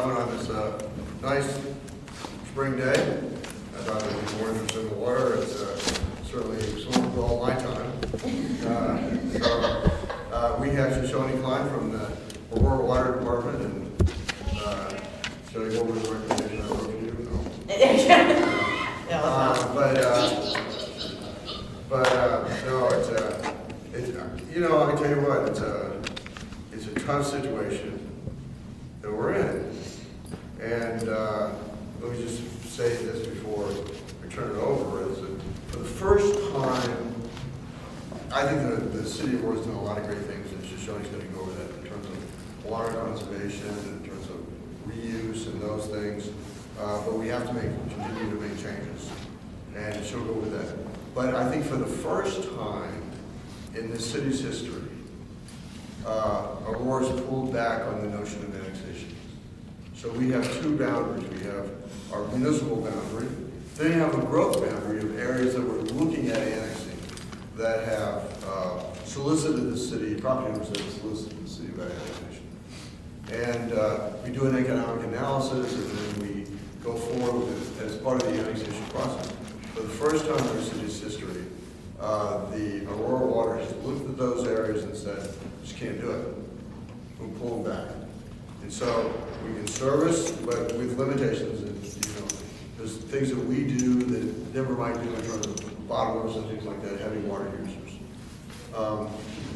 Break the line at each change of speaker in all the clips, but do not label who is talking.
down on this nice spring day. I thought it would be more interested in the water. It's certainly swimming for all my time. We have Shonnie Cline from the Aurora Water Department, and should I go over the recommendation I wrote for you? No. No, it's you know, I can tell you what, it's a tough situation that we're in, and let me just say this before we turn it over: is that for the first time, I think the city of Aurora's done a lot of great things, and Shonnie's going to go over that in terms of water conservation, in terms of reuse and those things. But we have to continue to make changes, and she'll go over that. But I think for the first time in this city's history, Aurora's pulled back on the notion of annexation. So we have two boundaries. We have our municipal boundary, then you have a growth boundary of areas that we're looking at annexing that have solicited the city, property owners that have solicited the city about annexation. And we do an economic analysis, and then we go forward with it as part of the annexation process. For the first time in our city's history, the Aurora Water has looked at those areas and said, just can't do it. We'll pull them back. And so we can service, but with limitations. And, you know, there's things that we do that never might do in terms of bottlers and things like that, heavy water users.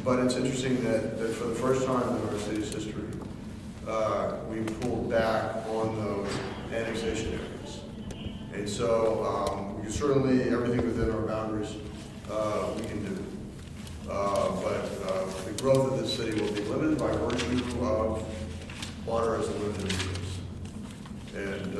But it's interesting that for the first time in our city's history, we pulled back on those annexation areas. And so we can certainly, everything within our boundaries, we can do. But the growth of this city will be limited by virtue of water as a limited resource. And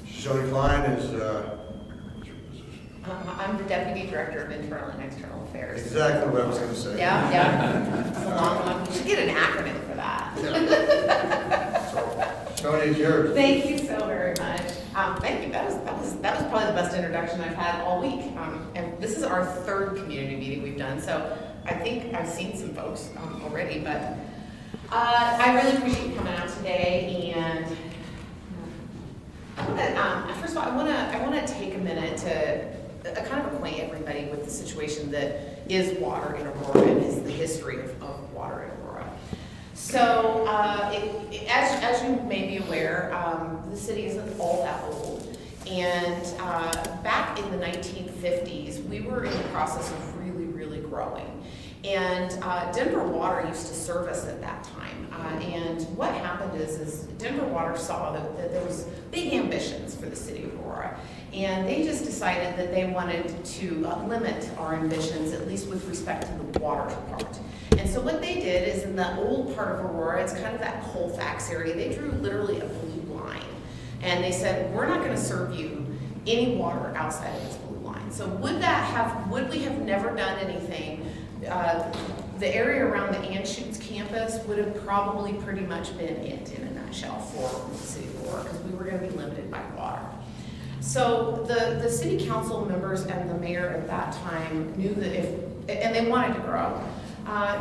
Shonnie Cline is, what's your position?
I'm the Deputy Director of Internal and External Affairs.
Exactly what I was going to say.
Yeah. It's a long one. We should get an acronym for that.
Yeah. So, Shonnie, it's yours.
Thank you so very much. Thank you. That was probably the best introduction I've had all week. And this is our third community meeting we've done, so I think I've seen some folks already, but I really appreciate you coming out today. And first of all, I want to take a minute to kind of acquaint everybody with the situation that is water in Aurora and is the history of water in Aurora. So, as you may be aware, the city isn't all that old. And back in the 1950s, we were in the process of really growing. And Denver Water used to serve us at that time. And what happened is Denver Water saw that there was big ambitions for the city of Aurora. And they just decided that they wanted to limit our ambitions, at least with respect to the water part. And so what they did is in the old part of Aurora, it's kind of that Colfax area, they drew literally a blue line. And they said, we're not going to serve you any water outside of this blue line. So would we have never done anything? The area around the Anschutz campus would have probably pretty much been it in a nutshell for the city of Aurora, because we were going to be limited by water. So the city council members and the mayor at that time knew that and they wanted to grow,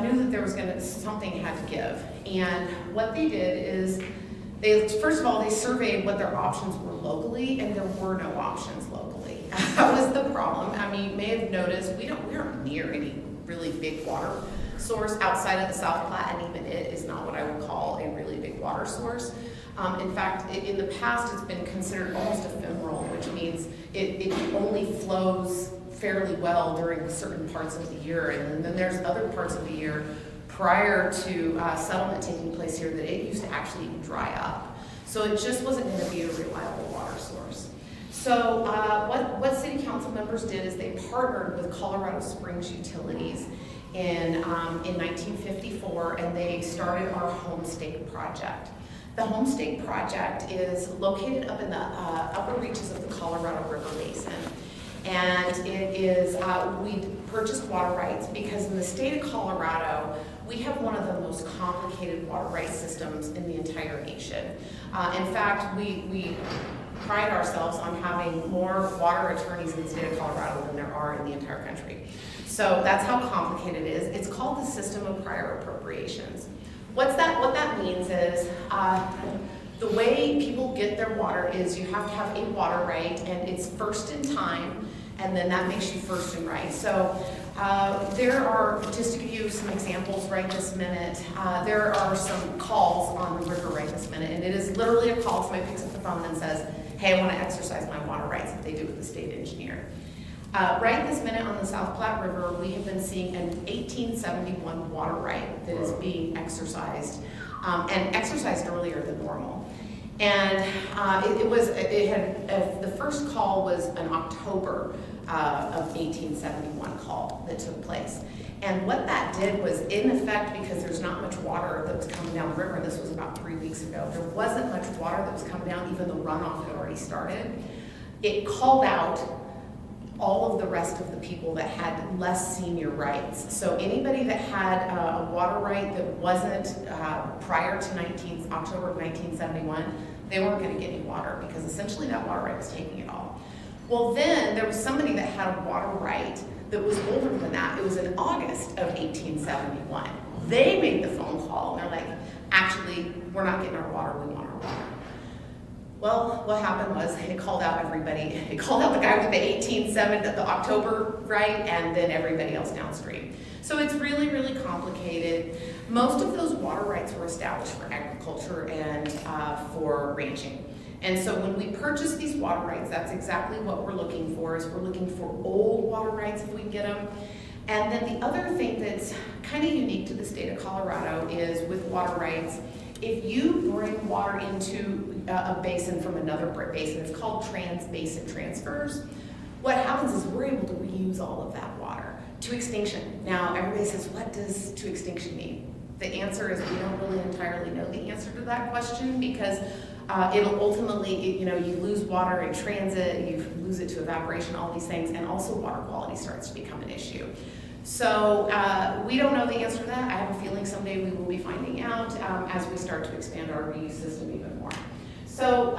knew that there was something had to give. And what they did is, first of all, they surveyed what their options were locally, and there were no options locally. That was the problem. I mean, you may have noticed we aren't near any really big water source outside of the South Platte, and even it is not what I would call a really big water source. In fact, in the past, it's been considered almost ephemeral, which means it only flows fairly well during certain parts of the year, and then there's other parts of the year prior to settlement taking place here that it used to actually even dry up. So it just wasn't going to be a reliable water source. So what city council members did is they partnered with Colorado Springs Utilities in 1954, and they started our Homestake project. The Homestake project is located up in the upper reaches of the Colorado River Basin. And it is, we purchased water rights because in the state of Colorado, we have one of the most complicated water rights systems in the entire nation. In fact, we pride ourselves on having more water attorneys in the state of Colorado than there are in the entire country. So that's how complicated it is. It's called the system of prior appropriations. What that that means is the way people get their water is you have to have a water right, and it's first in time, and then that makes you first in right. So there are, just to give you some examples right this minute, there are some calls on the river right this minute, and it is literally a call. Somebody picks up the phone and says, hey, I want to exercise my water rights, that they do with the state engineer. Right this minute on the South Platte River, we have been seeing an 1871 water right that is being exercised, and exercised earlier than normal. And the first call was an October of 1871 call that took place. And what that did was, in effect, because there's not much water that was coming down the river, this was about 3 weeks ago, there wasn't much water that was coming down, even the runoff had already started. It called out all of the rest of the people that had less senior rights. So anybody that had a water right that wasn't prior to October of 1971, they weren't going to get any water, because essentially that water right was taking it all. Well, then there was somebody that had a water right that was older than that. It was in August of 1871. They made the phone call, and they're like, actually, we're not getting our water, we want our water. Well, what happened was it called out everybody. It called out the guy with the October right, and then everybody else downstream. So it's really, really complicated. Most of those water rights were established for agriculture and for ranching. And so when we purchase these water rights, that's exactly what we're looking for, is we're looking for old water rights if we can get them. And then the other thing that's kind of unique to the state of Colorado is with water rights, if you bring water into a basin from another basin, it's called trans-basin transfers. What happens is we're able to reuse all of that water to extinction. Now, everybody says, what does to extinction mean? The answer is we don't really entirely know the answer to that question, because it'll ultimately, you lose water in transit, you lose it to evaporation, all these things, and also water quality starts to become an issue. So we don't know the answer to that. I have a feeling someday we will be finding out as we start to expand our reuse system even more. So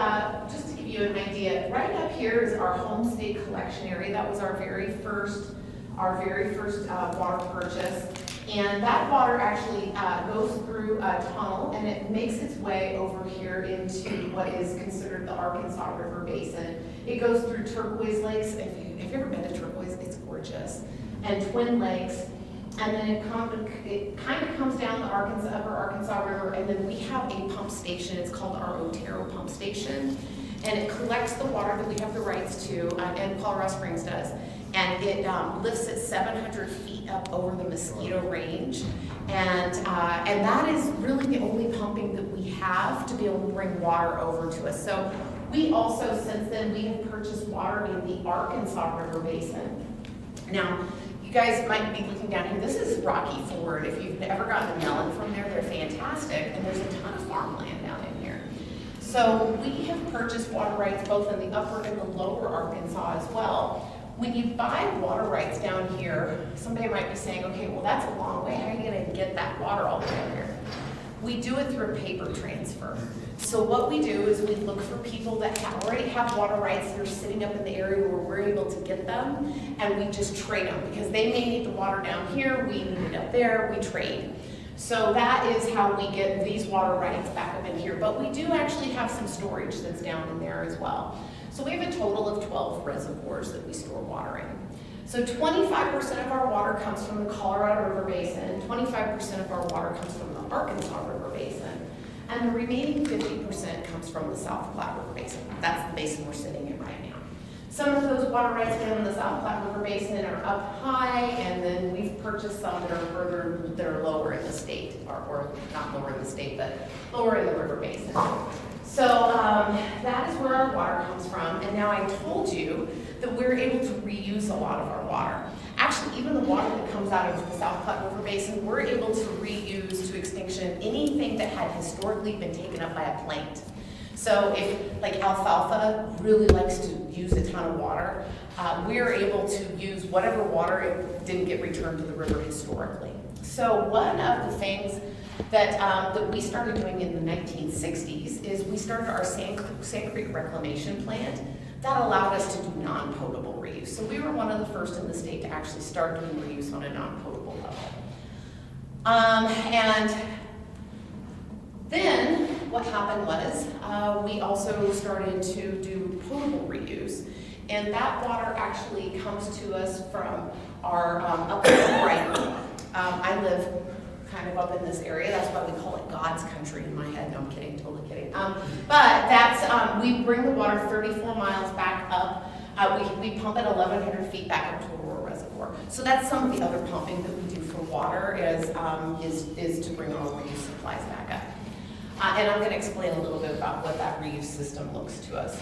just to give you an idea, right up here is our home state collection area. That was our very first water purchase. And that water actually goes through a tunnel, and it makes its way over here into what is considered the Arkansas River Basin. It goes through Turquoise Lakes. Have you ever been to Turquoise? It's gorgeous. And Twin Lakes. And then it kind of comes down the upper Arkansas River, and then we have a pump station. It's called our Otero Pump Station. And it collects the water that we have the rights to, and Colorado Springs does. And it lifts it 700 feet up over the Mosquito Range. And that is really the only pumping that we have to be able to bring water over to us. So we also, since then, we have purchased water in the Arkansas River Basin. Now, you guys might be looking down here. This is Rocky Ford. If you've ever gotten a melon from there, they're fantastic. And there's a ton of farmland down in here. So we have purchased water rights both in the upper and the lower Arkansas as well. When you buy water rights down here, somebody might be saying, okay, well, that's a long way. How are you going to get that water all the way down here? We do it through a paper transfer. So what we do is we look for people that already have water rights that are sitting up in the area where we're able to get them, and we just trade them, because they may need the water down here, we need it up there, we trade. So that is how we get these water rights back up in here. But we do actually have some storage that's down in there as well. So we have a total of 12 reservoirs that we store water in. So 25% of our water comes from the Colorado River Basin, 25% of our water comes from the Arkansas River Basin, and the remaining 50% comes from the South Platte River Basin. That's the basin we're sitting in right now. Some of those water rights down in the South Platte River Basin are up high, and then we've purchased some that are lower in the state, or not lower in the state, but lower in the river basin. So that is where our water comes from, and now I told you that we're able to reuse a lot of our water. Actually, even the water that comes out of the South Platte River Basin, we're able to reuse to extinction anything that had historically been taken up by a plant. So if, like, alfalfa really likes to use a ton of water, we're able to use whatever water it didn't get returned to the river historically. So one of the things that we started doing in the 1960s is we started our Sand Creek reclamation plant. That allowed us to do non-potable reuse. So we were one of the first in the state to actually start doing reuse on a non-potable level. And what happened was, we also started to do potable reuse. And that water actually comes to us from our up in the right. I live kind of up in this area. That's why we call it God's country in my head. No, I'm kidding, totally kidding. But that's, we bring the water 34 miles back up. We pump it 1,100 feet back up to Aurora Reservoir. So that's some of the other pumping that we do for water is to bring our reuse supplies back up. And I'm going to explain a little bit about what that reuse system looks to us.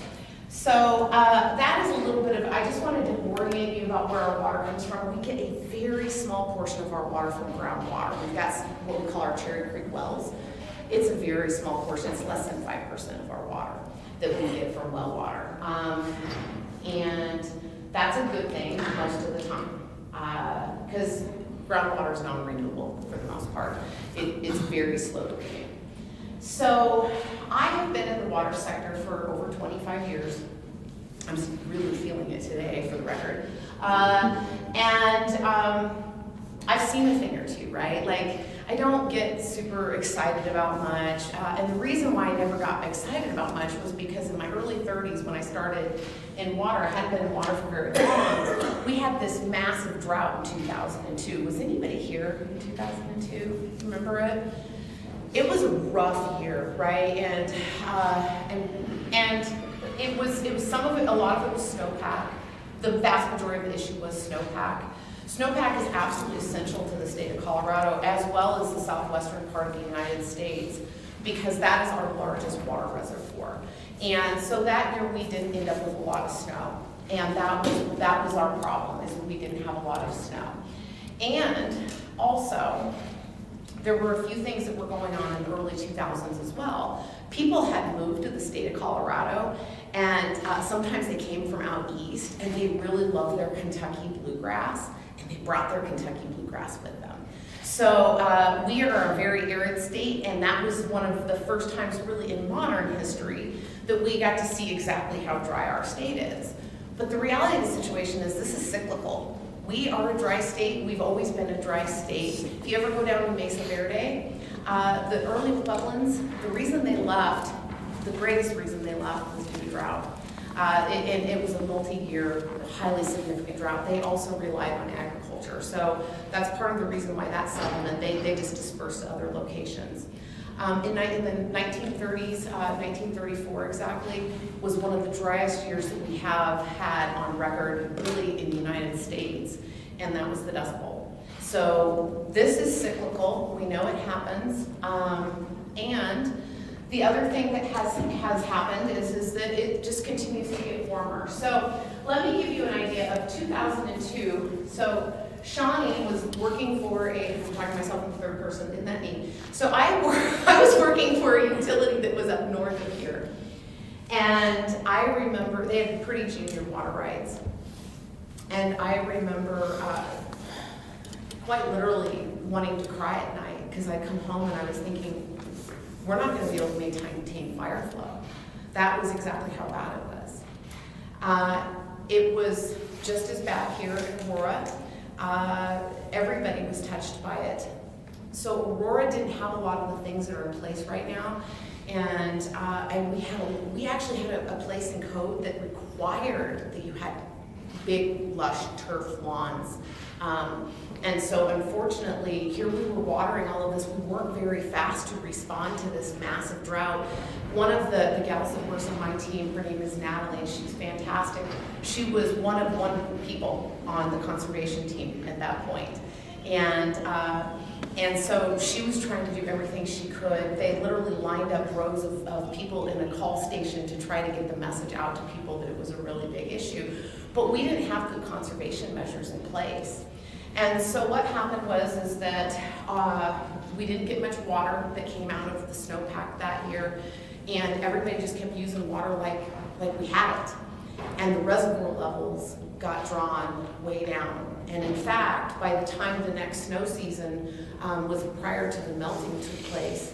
So that is a little bit of, I just wanted to orient you about where our water comes from. We get a very small portion of our water from groundwater. We've got what we call our Cherry Creek wells. It's a very small portion. It's less than 5% of our water that we get from well water. And that's a good thing most of the time because groundwater is non-renewable for the most part. It's very slow to renew. So I have been in the water sector for over 25 years. I'm really feeling it today, for the record. I've seen a thing or two, right? Like, I don't get super excited about much. And the reason why I never got excited about much was because in my early 30s, when I started in water, I hadn't been in water for very long. We had this massive drought in 2002. Was anybody here in 2002? Remember it? It was a rough year, right? And it was some of it, a lot of it was snowpack. The vast majority of the issue was snowpack. Snowpack is absolutely essential to the state of Colorado as well as the southwestern part of the United States because that is our largest water reservoir. And so that year we didn't end up with a lot of snow. And that was our problem, is we didn't have a lot of snow. And also, there were a few things that were going on in the early 2000s as well. People had moved to the state of Colorado, and sometimes they came from out east, and they really loved their Kentucky bluegrass, and they brought their Kentucky bluegrass with them. So we are a very arid state, and that was one of the first times really in modern history that we got to see exactly how dry our state is. But the reality of the situation is this is cyclical. We are a dry state. We've always been a dry state. If you ever go down to Mesa Verde, the early Puebloans, the reason they left, the greatest reason they left was due to drought. And it was a multi-year, highly significant drought. They also relied on agriculture. So that's part of the reason why that settlement, they just dispersed to other locations. In the 1930s, 1934 exactly, was one of the driest years that we have had on record really in the United States, and that was the Dust Bowl. So this is cyclical, we know it happens, and the other thing that has happened is that it just continues to get warmer. So let me give you an idea of 2002. So Shonnie was working for I'm talking to myself in the third person, isn't that neat? So I was working for a utility that was up north of here. And I remember, they had pretty junior water rights. And I remember quite literally wanting to cry at night because I'd come home and I was thinking, we're not going to be able to maintain fire flow. That was exactly how bad it was. It was just as bad here in Aurora. Everybody was touched by it. So Aurora didn't have a lot of the things that are in place right now, and we actually had a place in code that required that you had big, lush turf lawns. And so unfortunately, here we were watering all of this. We weren't very fast to respond to this massive drought. One of the gals that works on my team, her name is Natalie, and she's fantastic. She was one of one people on the conservation team at that point. And so she was trying to do everything she could. They literally lined up rows of people in a call station to try to get the message out to people that it was a really big issue. But we didn't have good conservation measures in place. And so what happened is that we didn't get much water that came out of the snowpack that year, and everybody just kept using water like we had it. And the reservoir levels got drawn way down. And in fact, by the time the next snow season was prior to the melting took place,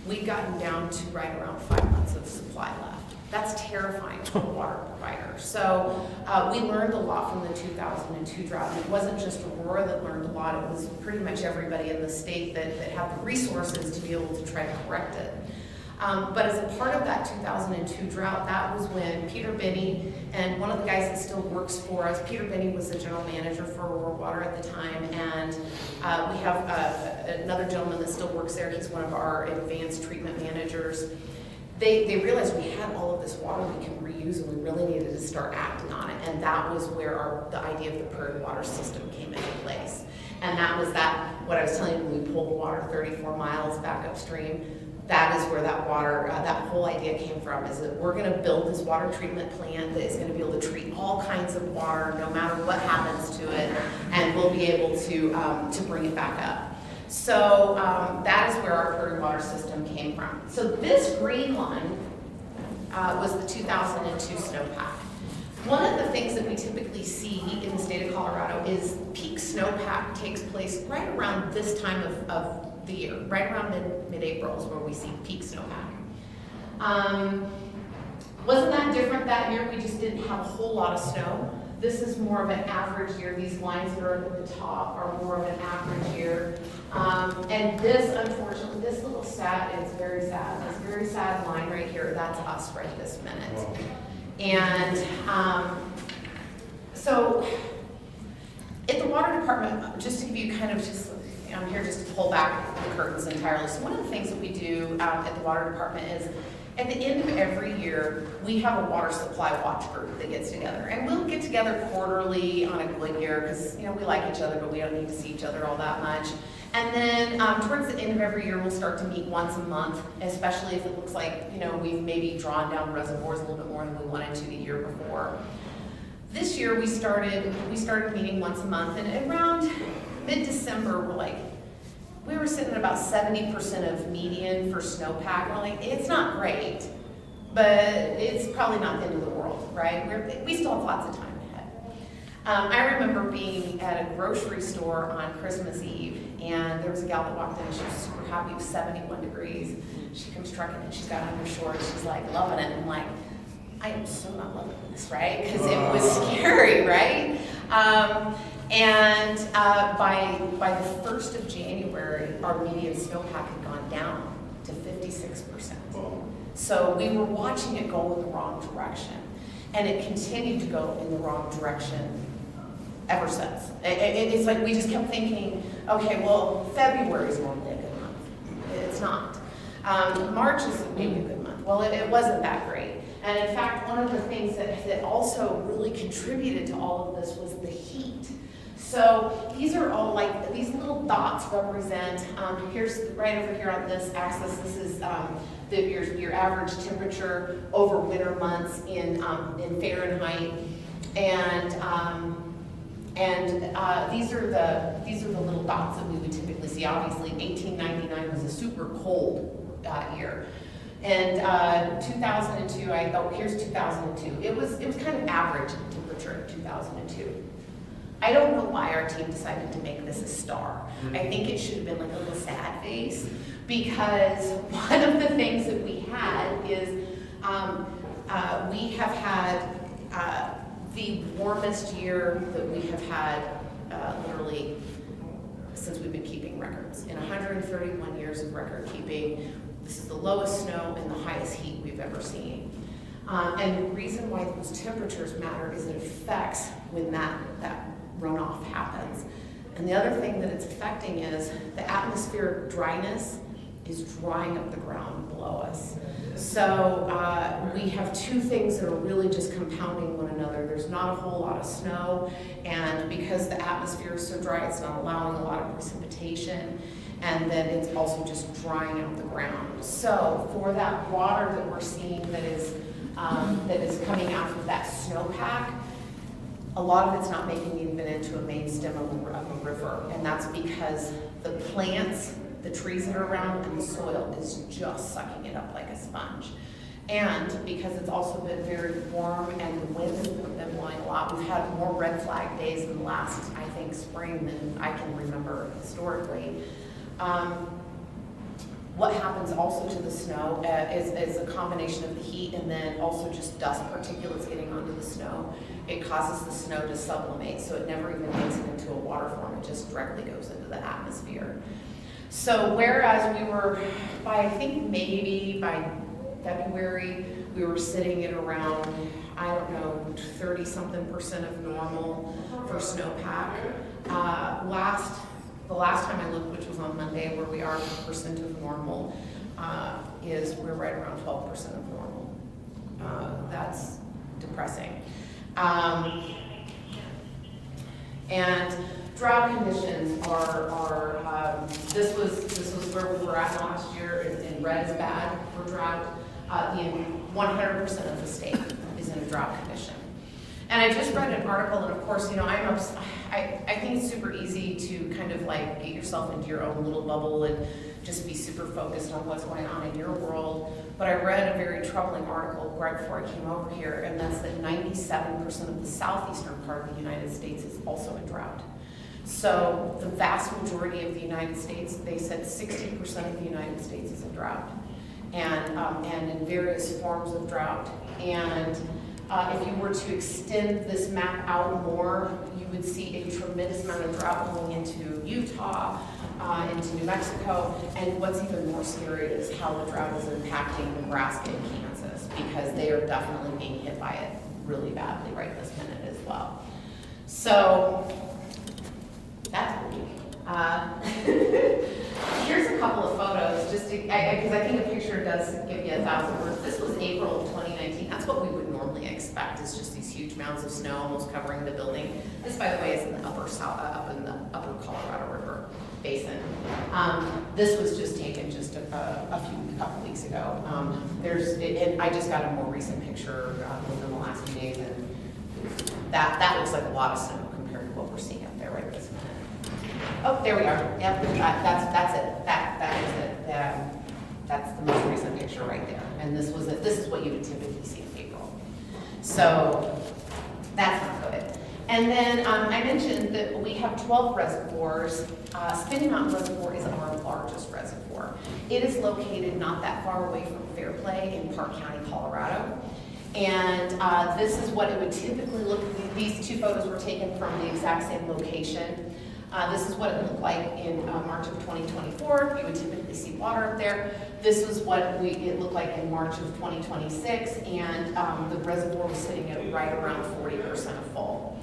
we'd gotten down to right around 5 months of supply left. That's terrifying for a water provider. So we learned a lot from the 2002 drought. And it wasn't just Aurora that learned a lot, it was pretty much everybody in the state that had the resources to be able to try to correct it. But as a part of that 2002 drought, that was when Peter Binney and one of the guys that still works for us, Peter Binney was the general manager for Aurora Water at the time, and we have another gentleman that still works there. He's one of our advanced treatment managers. They realized we had all of this water we can reuse, and we really needed to start acting on it. And that was where the idea of the Prairie Water System came into place. And that was what I was telling you, when we pulled water 34 miles back upstream. That is where that water, that whole idea came from, is that we're going to build this water treatment plant that is going to be able to treat all kinds of water, no matter what happens to it, and we'll be able to bring it back up. So that is where our Prairie Water System came from. So this green line was the 2002 snowpack. One of the things that we typically see in the state of Colorado is peak snowpack takes place right around this time of the year, right around mid-April is where we see peak snowpack. Wasn't that different that year? We just didn't have a whole lot of snow. This is more of an average year. These lines that are at the top are more of an average year. And this, unfortunately, this little stat is very sad. This very sad line right here, that's us right this minute. And so at the water department, just to give you kind of I'm here just to pull back the curtains entirely. So one of the things that we do at the water department is, at the end of every year, we have a water supply watch group that gets together. And we'll get together quarterly on a good year, because we like each other, but we don't need to see each other all that much. And then towards the end of every year, we'll start to meet once a month, especially if it looks like we've maybe drawn down reservoirs a little bit more than we wanted to the year before. This year we started meeting once a month, and around mid-December, we were sitting at about 70% of median for snowpack. We're like, it's not great, but it's probably not the end of the world, right? We still have lots of time ahead. I remember being at a grocery store on Christmas Eve, and there was a gal that walked in, and she was super happy. It was 71 degrees. She comes trucking in, she's got on her shorts, she's like loving it. And I'm like, I am so not loving this, right? Because it was scary, right? And by the 1st of January, our median snowpack had gone down to 56%. So we were watching it go in the wrong direction. And it continued to go in the wrong direction ever since. It's like we just kept thinking, okay, well, February is normally a good month. It's not. March is maybe a good month. Well, it wasn't that great. And in fact, one of the things that also really contributed to all of this was the heat. So these are all these little dots represent, here's right over here on this axis, this is your average temperature over winter months in Fahrenheit. And these are the little dots that we would typically see. Obviously, 1899 was a super cold year. And 2002, here's 2002. It was kind of average temperature in 2002. I don't know why our team decided to make this a star. I think it should have been like a little sad face, because one of the things that we had is we have had the warmest year that we have had literally since we've been keeping records. In 131 years of record keeping, this is the lowest snow and the highest heat we've ever seen. And the reason why those temperatures matter is it affects when that runoff happens. And the other thing that it's affecting is the atmospheric dryness is drying up the ground below us. So we have two things that are really just compounding one another. There's not a whole lot of snow, and because the atmosphere is so dry, it's not allowing a lot of precipitation, and then it's also just drying out the ground. So for that water that we're seeing that is coming out of that snowpack, a lot of it's not making it even into a main stem of a river, and that's because the plants, the trees that are around, and the soil is just sucking it up like a sponge. And because it's also been very warm and the wind has been blowing a lot, we've had more red flag days in the last, I think, spring than I can remember historically. What happens also to the snow is a combination of the heat and then also just dust particulates getting onto the snow. It causes the snow to sublimate, so it never even makes it into a water form. It just directly goes into the atmosphere. So whereas we were, I think maybe by February, we were sitting at around, I don't know, 30-something% of normal for snowpack. The last time I looked, which was on Monday, where we are percent of normal, is we're right around 12% of normal. That's depressing. And drought conditions are this was where we were at last year, in red is bad for drought. 100% of the state is in a drought condition. And I just read an article, and of course, you know, I think it's super easy to kind of like get yourself into your own little bubble and just be super focused on what's going on in your world. But I read a very troubling article right before I came over here, and that's that 97% of the southeastern part of the United States is also in drought. So the vast majority of the United States, they said 60% of the United States is in drought, and in various forms of drought. And if you were to extend this map out more, you would see a tremendous amount of drought going into Utah, into New Mexico, and what's even more scary is how the drought is impacting Nebraska and Kansas, because they are definitely being hit by it really badly right this minute as well. So that's weird. Here's a couple of photos, just because I think a picture does give you 1,000 words. This was April of 2019. That's what we would normally expect, is just these huge mounds of snow almost covering the building. This, by the way, is in the up in the upper Colorado River basin. This was just taken just a couple weeks ago. And I just got a more recent picture within the last few days, and that looks like a lot of snow compared to what we're seeing up there right this minute. Oh, there we are. Yep, that's it. That is it. That's the most recent picture right there. And this was it. This is what you would typically see in April. So that's not good. And then I mentioned that we have 12 reservoirs. Spinning Mountain Reservoir is our largest reservoir. It is located not that far away from Fairplay in Park County, Colorado. And this is what it would typically look like. These two photos were taken from the exact same location. This is what it looked like in March of 2024. You would typically see water up there. This was what it looked like in March of 2026, and the reservoir was sitting at right around 40% full.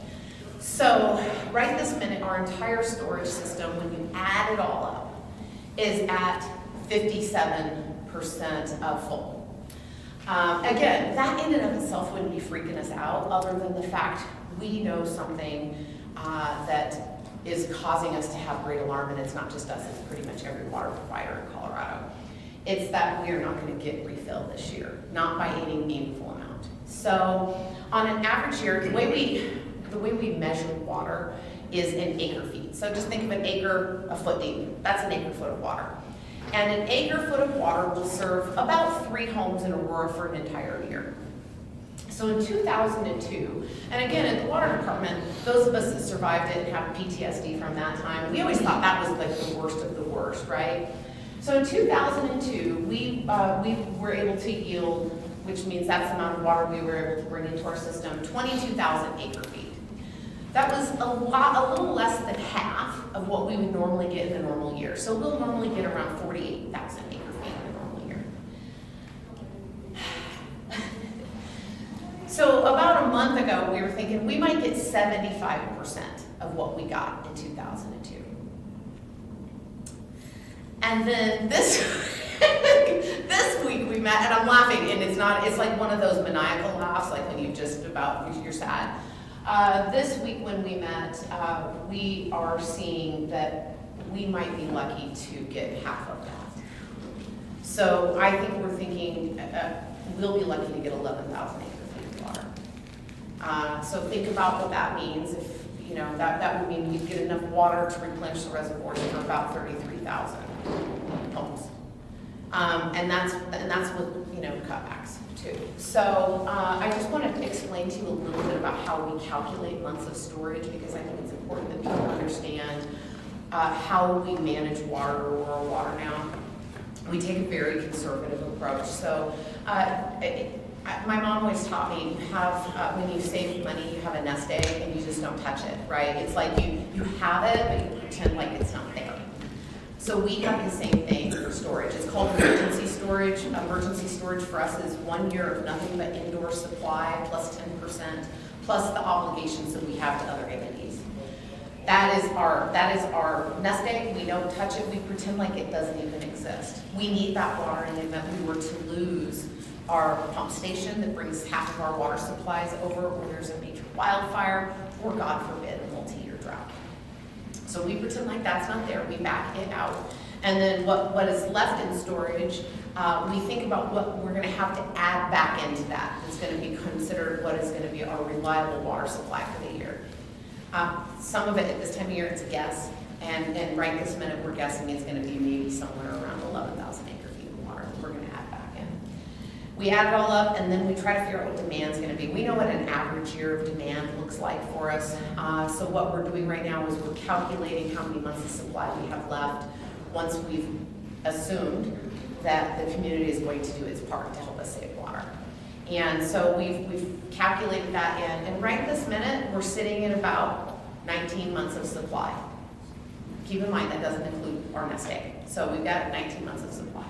So right this minute, our entire storage system, when you add it all up, is at 57% full. Again, that in and of itself wouldn't be freaking us out, other than the fact we know something that is causing us to have great alarm, and it's not just us, it's pretty much every water provider in Colorado. It's that we are not going to get refilled this year, not by any meaningful amount. So on an average year, the way we measure water is in acre feet. So just think of an acre a foot deep. That's an acre foot of water. And an acre foot of water will serve about 3 homes in Aurora for an entire year. So in 2002, and again, in the water department, those of us that survived it and have PTSD from that time, we always thought that was like the worst of the worst, right? So in 2002, we were able to yield, which means that's the amount of water we were able to bring into our system, 22,000 acre feet. That was a little less than half of what we would normally get in a normal year. So we'll normally get around 48,000 acre feet in a normal year. So about a month ago, we were thinking we might get 75% of what we got in 2002. And then this week we met, and I'm laughing, and it's like one of those maniacal laughs, like when you're sad. This week when we met, we are seeing that we might be lucky to get half of that. So I think we're thinking we'll be lucky to get 11,000 acre feet of water. So think about what that means. If you know that would mean we'd get enough water to replenish the reservoirs for about 33,000 homes, and that's with cutbacks too. So I just want to explain to you a little bit about how we calculate months of storage, because I think it's important that people understand how we manage water or rural water now. We take a very conservative approach. So my mom always taught me, you have when you save money, you have a nest egg and you just don't touch it, right? It's like you have it, but you pretend like it's not there. So we have the same thing for storage. It's called emergency storage. Emergency storage for us is 1 year of nothing but indoor supply plus 10%, plus the obligations that we have to other entities. That is our nest egg. We don't touch it. We pretend like it doesn't even exist. We need that water in the event we were to lose our pump station that brings half of our water supplies over, or there's a major wildfire, or God forbid, a multi-year drought. So we pretend like that's not there. We back it out. And then what is left in storage, we think about what we're going to have to add back into that. It's going to be considered what is going to be our reliable water supply for the year. Some of it at this time of year, it's a guess. And right this minute, we're guessing it's going to be maybe somewhere around 11,000 acre feet of water that we're going to add back in. We add it all up, and then we try to figure out what demand's going to be. We know what an average year of demand looks like for us. So what we're doing right now is we're calculating how many months of supply we have left once we've assumed that the community is going to do its part to help us save water. And so we've calculated that in, and right this minute, we're sitting at about 19 months of supply. Keep in mind, that doesn't include our nest egg. So we've got 19 months of supply.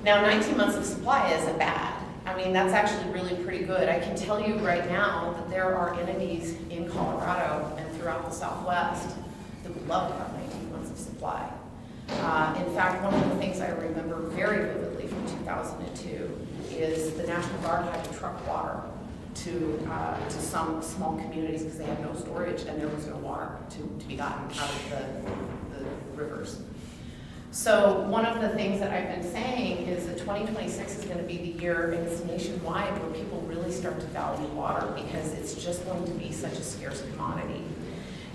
Now, 19 months of supply isn't bad. I mean, that's actually really pretty good. I can tell you right now that there are entities in Colorado and throughout the Southwest that would love to have 19 months of supply. In fact, one of the things I remember very vividly from 2002 is the National Guard had to truck water to some small communities because they had no storage and there was no water to be gotten out of the rivers. So one of the things that I've been saying is that 2026 is going to be the year, and it's nationwide, where people really start to value water because it's just going to be such a scarce commodity.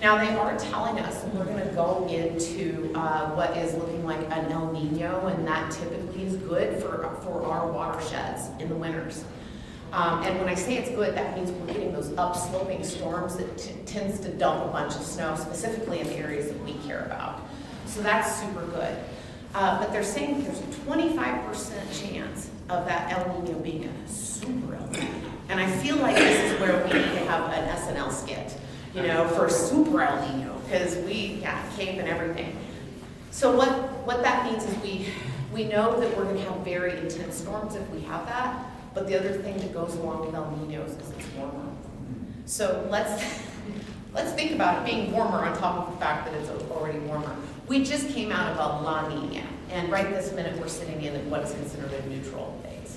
Now, they are telling us that we're going to go into what is looking like an El Nino, and that typically is good for our watersheds in the winters. And when I say it's good, that means we're getting those upsloping storms that tends to dump a bunch of snow, specifically in the areas that we care about. So that's super good. But they're saying there's a 25% chance of that El Nino being a super El Nino. And I feel like this is where we need to have an SNL skit, you know, for super El Nino, because cape and everything. So what that means is we know that we're going to have very intense storms if we have that, but the other thing that goes along with El Ninos is it's warmer. So let's think about it being warmer on top of the fact that it's already warmer. We just came out of a La Nina, and right this minute we're sitting in what is considered a neutral phase.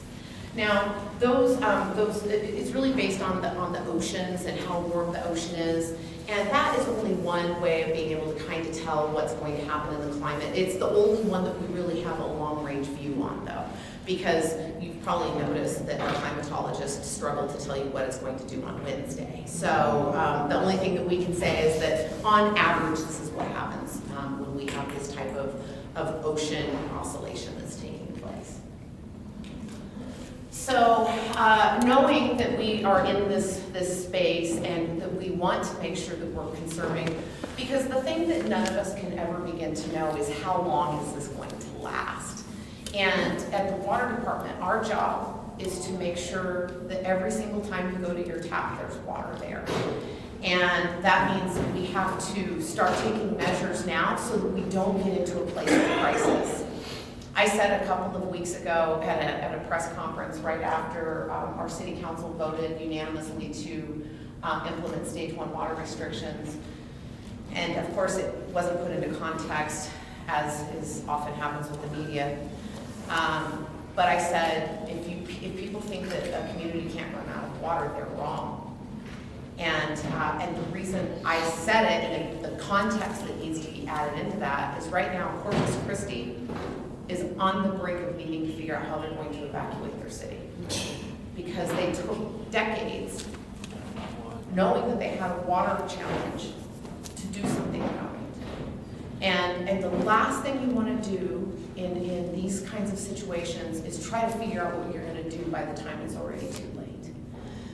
Now, it's really based on the oceans and how warm the ocean is, and that is only one way of being able to kind of tell what's going to happen in the climate. It's the only one that we really have a long-range view on, though, because you've probably noticed that our climatologists struggle to tell you what it's going to do on Wednesday. So the only thing that we can say is that on average, this is what happens when we have this type of ocean oscillation that's taking place. So knowing that we are in this space and that we want to make sure that we're conserving, because the thing that none of us can ever begin to know is how long is this going to last. And at the water department, our job is to make sure that every single time you go to your tap, there's water there. And that means that we have to start taking measures now so that we don't get into a place of crisis. I said a couple of weeks ago at a press conference right after our city council voted unanimously to implement stage 1 water restrictions. And of course, it wasn't put into context, as is often happens with the media. But I said, if people think that a community can't run out of water, they're wrong. And the reason I said it, and the context that needs to be added into that, is right now Corpus Christi is on the brink of needing to figure out how they're going to evacuate their city. Because they took decades knowing that they had a water challenge to do something about it. And the last thing you want to do in these kinds of situations is try to figure out what you're going to do by the time it's already too late.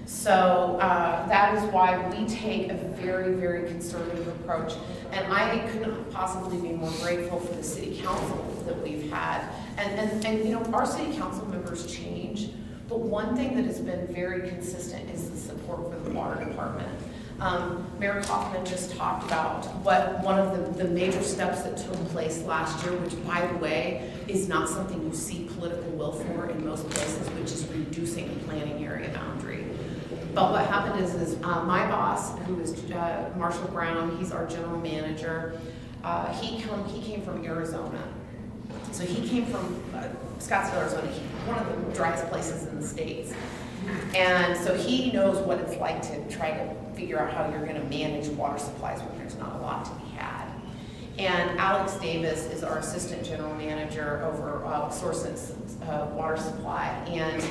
So that is why we take a very, very conservative approach. And I couldn't possibly be more grateful for the city council that we've had. And you know, our city council members change, but one thing that has been very consistent is the support for the water department. Mayor Kaufman just talked about one of the major steps that took place last year, which, by the way, is not something you see political will for in most places, which is reducing the planning area boundary. But what happened is my boss, who is Marshall Brown, he's our general manager, he came from Arizona. So he came from Scottsdale, Arizona, one of the driest places in the States. And so he knows what it's like to try to figure out how you're going to manage water supplies when there's not a lot to be had. And Alex Davis is our assistant general manager over Sources water supply. And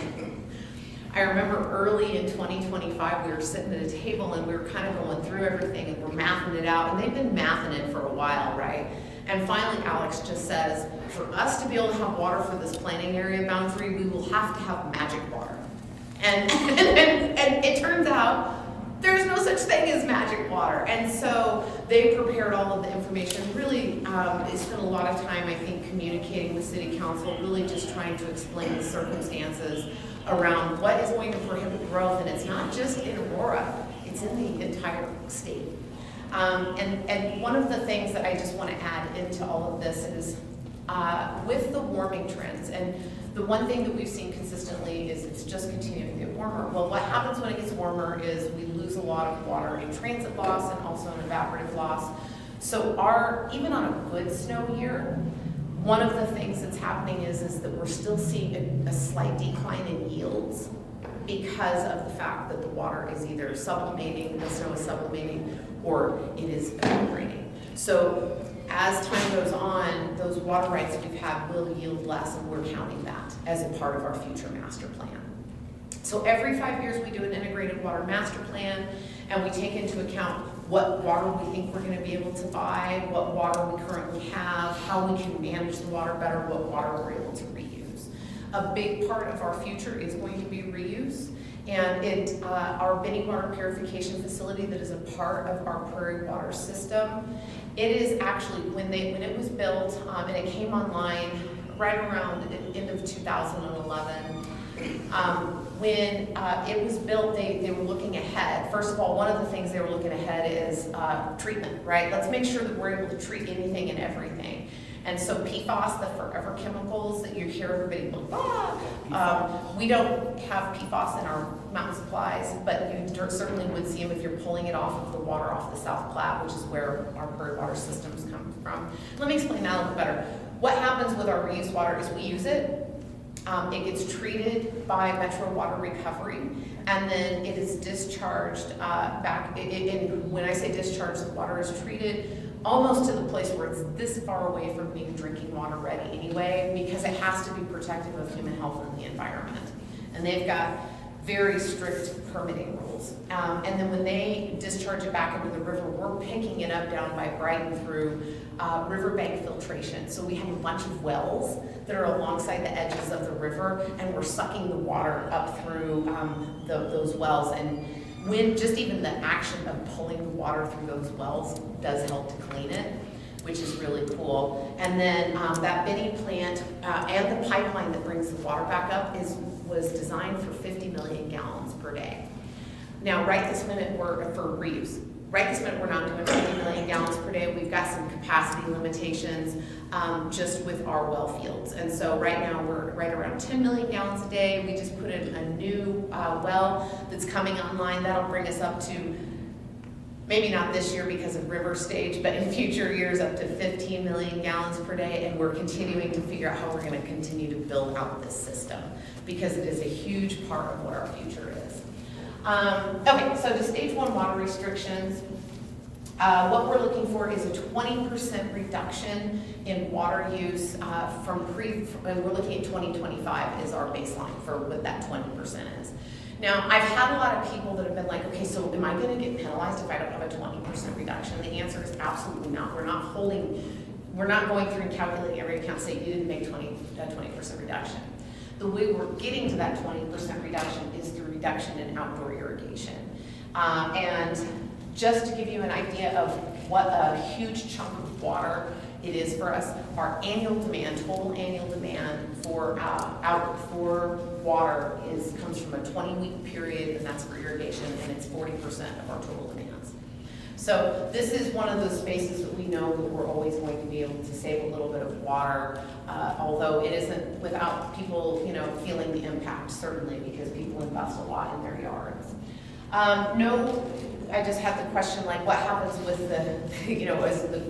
I remember early in 2025, we were sitting at a table and we were kind of going through everything and we're mathing it out. And they've been mathing it for a while, right? And finally, Alex just says, for us to be able to have water for this planning area boundary, we will have to have magic water. And it turns out there's no such thing as magic water. And so they prepared all of the information, really spent a lot of time, I think, communicating with City Council, really just trying to explain the circumstances around what is going to prohibit growth. And it's not just in Aurora, it's in the entire state. And one of the things that I just want to add into all of this is with the warming trends, and the one thing that we've seen consistently is it's just continuing to get warmer. Well, what happens when it gets warmer is we lose a lot of water in transit loss and also in evaporative loss. So even on a good snow year, one of the things that's happening is that we're still seeing a slight decline in yields because of the fact that the water is either sublimating, the snow is sublimating, or it is evaporating. So as time goes on, those water rights we've had will yield less, and we're counting that as a part of our future master plan. So every 5 years we do an integrated water master plan, and we take into account what water we think we're going to be able to buy, what water we currently have, how we can manage the water better, what water we're able to reuse. A big part of our future is going to be reuse, and our Benny Water Purification Facility that is a part of our Prairie Water System, it is actually, when it was built, and it came online right around the end of 2011, when it was built, they were looking ahead. First of all, one of the things they were looking ahead is treatment, right? Let's make sure that we're able to treat anything and everything. And so PFAS, the forever chemicals that you hear everybody go, we don't have PFAS in our mountain supplies, but you certainly would see them if you're pulling it off of the water off the South Platte, which is where our Prairie Water Systems come from. Let me explain that a little better. What happens with our reused water is we use it. It gets treated by Metro Water Recovery, and then it is discharged back. When I say discharged, the water is treated almost to the place where it's this far away from being drinking water ready anyway, because it has to be protective of human health and the environment. And they've got very strict permitting rules. And then when they discharge it back into the river, we're picking it up down by Brighton through riverbank filtration. So we have a bunch of wells that are alongside the edges of the river, and we're sucking the water up through those wells. And when just even the action of pulling the water through those wells does help to clean it, which is really cool. And then that Benny plant and the pipeline that brings the water back up was designed for 50 million gallons per day. Now, right this minute, we're for reuse. Right this minute, we're not doing 50 million gallons per day. We've got some capacity limitations just with our well fields. And so right now, we're right around 10 million gallons a day. We just put in a new well that's coming online. That'll bring us up to, maybe not this year because of river stage, but in future years up to 15 million gallons per day. And we're continuing to figure out how we're going to continue to build out this system, because it is a huge part of what our future is. Okay, so the stage 1 water restrictions, what we're looking for is a 20% reduction in water use we're looking at 2025 is our baseline for what that 20% is. Now, I've had a lot of people that have been like, okay, so am I going to get penalized if I don't have a 20% reduction? The answer is absolutely not. We're not going through and calculating every account saying you didn't make a 20% reduction. The way we're getting to that 20% reduction is through reduction in outdoor irrigation. And just to give you an idea of what a huge chunk of water it is for us. Our annual demand, total annual demand for for water comes from a 20-week period, and that's for irrigation, and it's 40% of our total demands. So this is one of those spaces that we know that we're always going to be able to save a little bit of water, although it isn't without people, feeling the impact, certainly, because people invest a lot in their yards. I just had the question, like, what happens with the, as the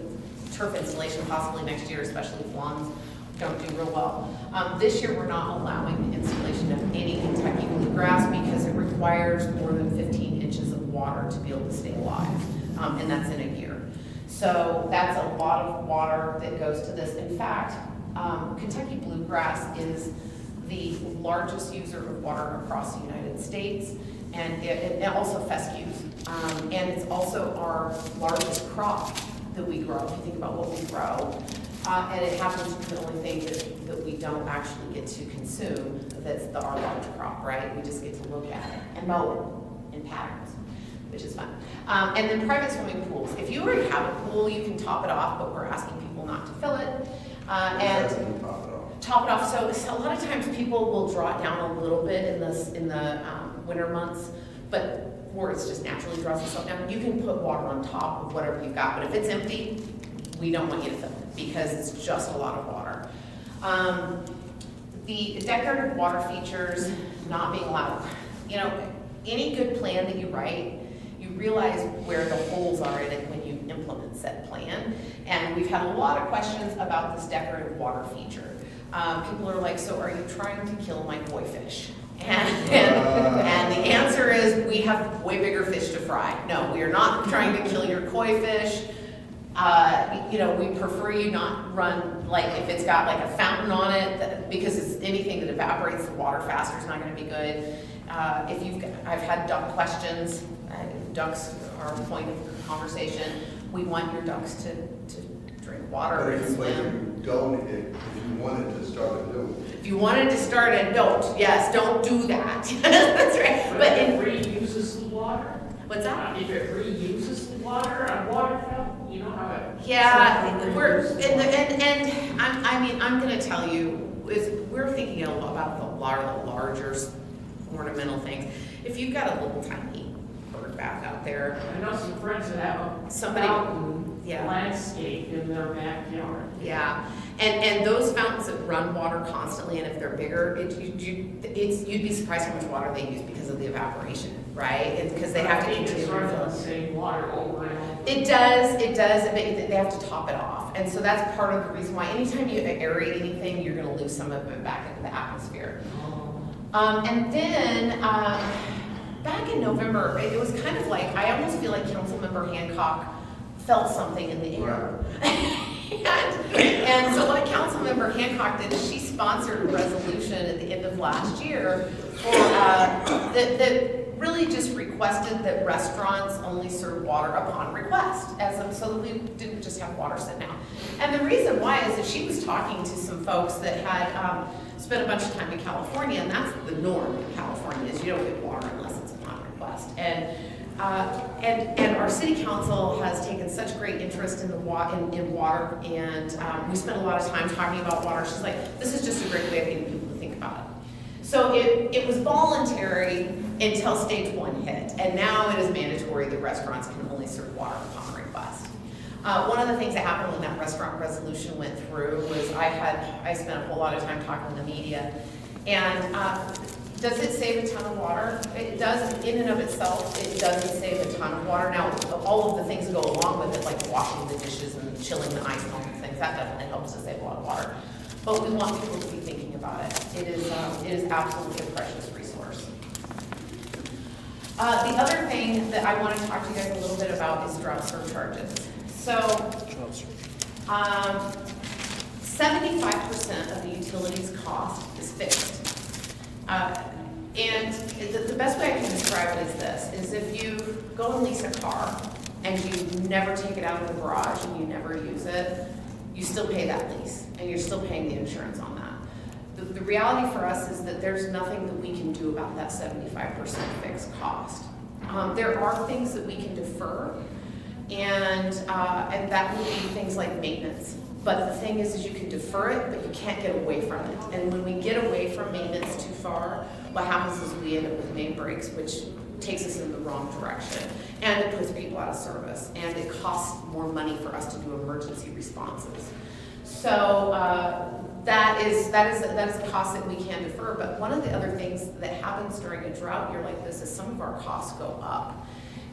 turf installation possibly next year, especially if lawns don't do real well. This year, we're not allowing the installation of any Kentucky bluegrass because it requires more than 15 inches of water to be able to stay alive, and that's in a year. So that's a lot of water that goes to this. In fact, Kentucky bluegrass is the largest user of water across the United States, and it also fescues. And it's also our largest crop that we grow, if you think about what we grow. And it happens to be the only thing that we don't actually get to consume that's our large crop, right? We just get to look at it and mow it in patterns, which is fun. And then private swimming pools. If you already have a pool, you can top it off, but we're asking people not to fill it. And top it off. So a lot of times people will draw it down a little bit in the winter months, but where it's just naturally draws itself down. You can put water on top of whatever you've got, but if it's empty, we don't want you to fill it because it's just a lot of water. The decorative water features not being allowed. Any good plan that you write, you realize where the holes are in it when you implement said plan. And we've had a lot of questions about this decorative water feature. People are like, so are you trying to kill my koi fish? And the answer is we have way bigger fish to fry. No, we are not trying to kill your koi fish. We prefer you not run, like if it's got like a fountain on it, because it's anything that evaporates the water faster is not going to be good. I've had duck questions. Ducks are a point of conversation. We want your ducks to drink water
But
and
if
swim.
you wanted to start a new.
If you wanted to start and don't do that. That's right.
But it reuses the water?
What's that?
If it reuses the water, a water fountain, you know how it.
Yeah, I'm going to tell you, we're thinking about the larger ornamental things. If you've got a little tiny bird bath out there,
I know some friends that have a
somebody,
fountain
yeah.
landscape in their backyard.
Yeah, and those fountains that run water constantly, and if they're bigger, you'd be surprised how much water they use because of the evaporation, right? Because they have to continue to
the
refill.
same water over and over.
It does, but they have to top it off. And so that's part of the reason why anytime you aerate anything, you're gonna lose some of it back into the atmosphere. And then, back in November, it was kind of like, I almost feel like Councilmember Hancock felt something in the air. And so what Councilmember Hancock did is she sponsored a resolution at the end of last year for, that really just requested that restaurants only serve water upon request, so that we didn't just have water sitting out. And the reason why is that she was talking to some folks that had spent a bunch of time in California, and that's the norm in California, is you don't get water unless it's upon request. And our city council has taken such great interest in in water, and we spent a lot of time talking about water. She's like, this is just a great way of getting people to think about it. So it was voluntary until stage 1 hit, and now it is mandatory that restaurants can only serve water upon request. One of the things that happened when that restaurant resolution went through was I spent a whole lot of time talking to the media, and does it save a ton of water? It does, in and of itself, it doesn't save a ton of water. Now, all of the things that go along with it, like washing the dishes and chilling the ice and all the things, that definitely helps to save a lot of water. But we want people to be thinking about it. It is absolutely a precious resource. The other thing that I want to talk to you guys a little bit about is drought surcharges. So, 75% of the utilities cost is fixed. And the best way I can describe it is this, is if you go and lease a car and you never take it out of the garage and you never use it, you still pay that lease and you're still paying the insurance on that. The reality for us is that there's nothing that we can do about that 75% fixed cost. There are things that we can defer, and that would be things like maintenance. But the thing is you can defer it, but you can't get away from it. And when we get away from maintenance too far, what happens is we end up with main breaks, which takes us in the wrong direction. And it puts people out of service. And it costs more money for us to do emergency responses. So that is a cost that we can defer. But one of the other things that happens during a drought year like this is some of our costs go up.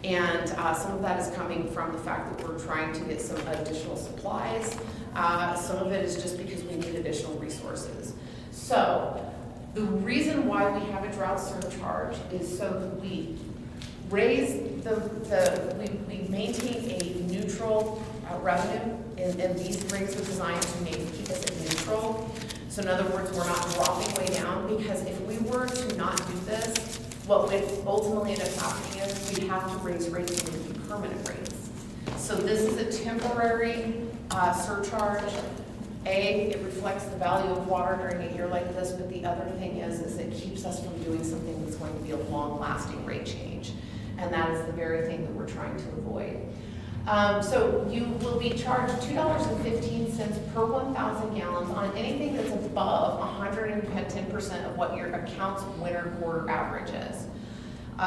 And some of that is coming from the fact that we're trying to get some additional supplies. Some of it is just because we need additional resources. So the reason why we have a drought surcharge is so that we raise we maintain a neutral revenue, and these rates are designed to keep us at neutral. So in other words, we're not dropping way down, because if we were to not do this, what would ultimately end up happening is we'd have to raise rates to be permanent rates. So this is a temporary surcharge. It reflects the value of water during a year like this, but the other thing is it keeps us from doing something that's going to be a long-lasting rate change. And that is the very thing that we're trying to avoid. So you will be charged $2.15 per 1,000 gallons on anything that's above 110% of what your account's winter quarter average is.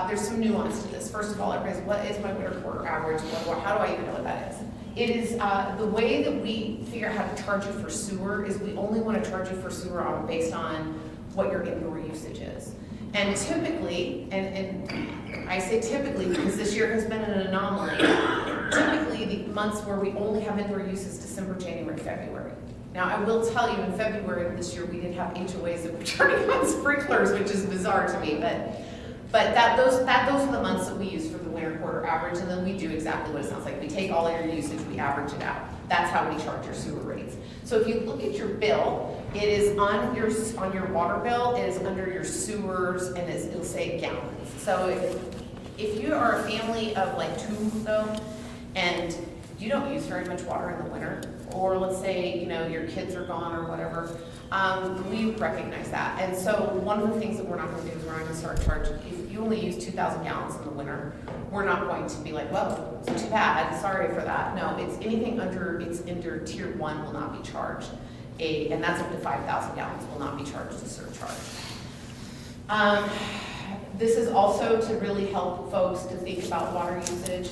There's some nuance to this. First of all, everybody's, what is my winter quarter average? How do I even know what that is? It is the way that we figure out how to charge you for sewer is we only want to charge you for sewer based on what your indoor usage is. And typically, and I say typically because this year has been an anomaly, typically the months where we only have indoor use is December, January, February. Now, I will tell you in February of this year, we did have HOAs that were turning on sprinklers, which is bizarre to me, but those are the months that we use for the winter quarter average, and then we do exactly what it sounds like. We take all your usage, we average it out. That's how we charge your sewer rates. So if you look at your bill, it is on your water bill, it is under your sewers, and it'll say gallons. So if you are a family of like two though, and you don't use very much water in the winter, or let's say your kids are gone or whatever, we recognize that. And so one of the things that we're not going to do is we're not going to start charging. If you only use 2,000 gallons in the winter, we're not going to be like, well, it's too bad, sorry for that. No, it's anything under tier 1 will not be charged. And that's up to 5,000 gallons will not be charged a surcharge. This is also to really help folks to think about water usage.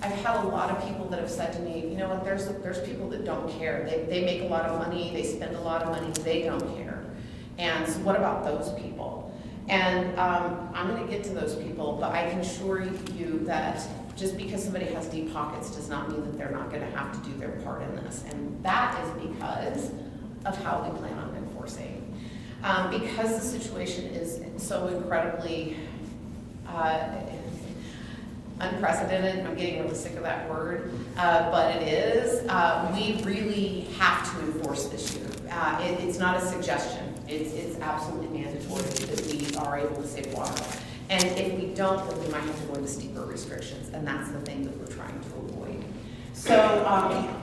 I've had a lot of people that have said to me, you know what, there's people that don't care. They make a lot of money, they spend a lot of money, they don't care. And so what about those people? And I'm going to get to those people, but I can assure you that just because somebody has deep pockets does not mean that they're not going to have to do their part in this. And that is because of how we plan on enforcing. Because the situation is so incredibly unprecedented, I'm getting really sick of that word, but it is, we really have to enforce this year. It's not a suggestion. It's absolutely mandatory that we are able to save water. And if we don't, then we might have to go into steeper restrictions, and that's the thing that we're trying to avoid. So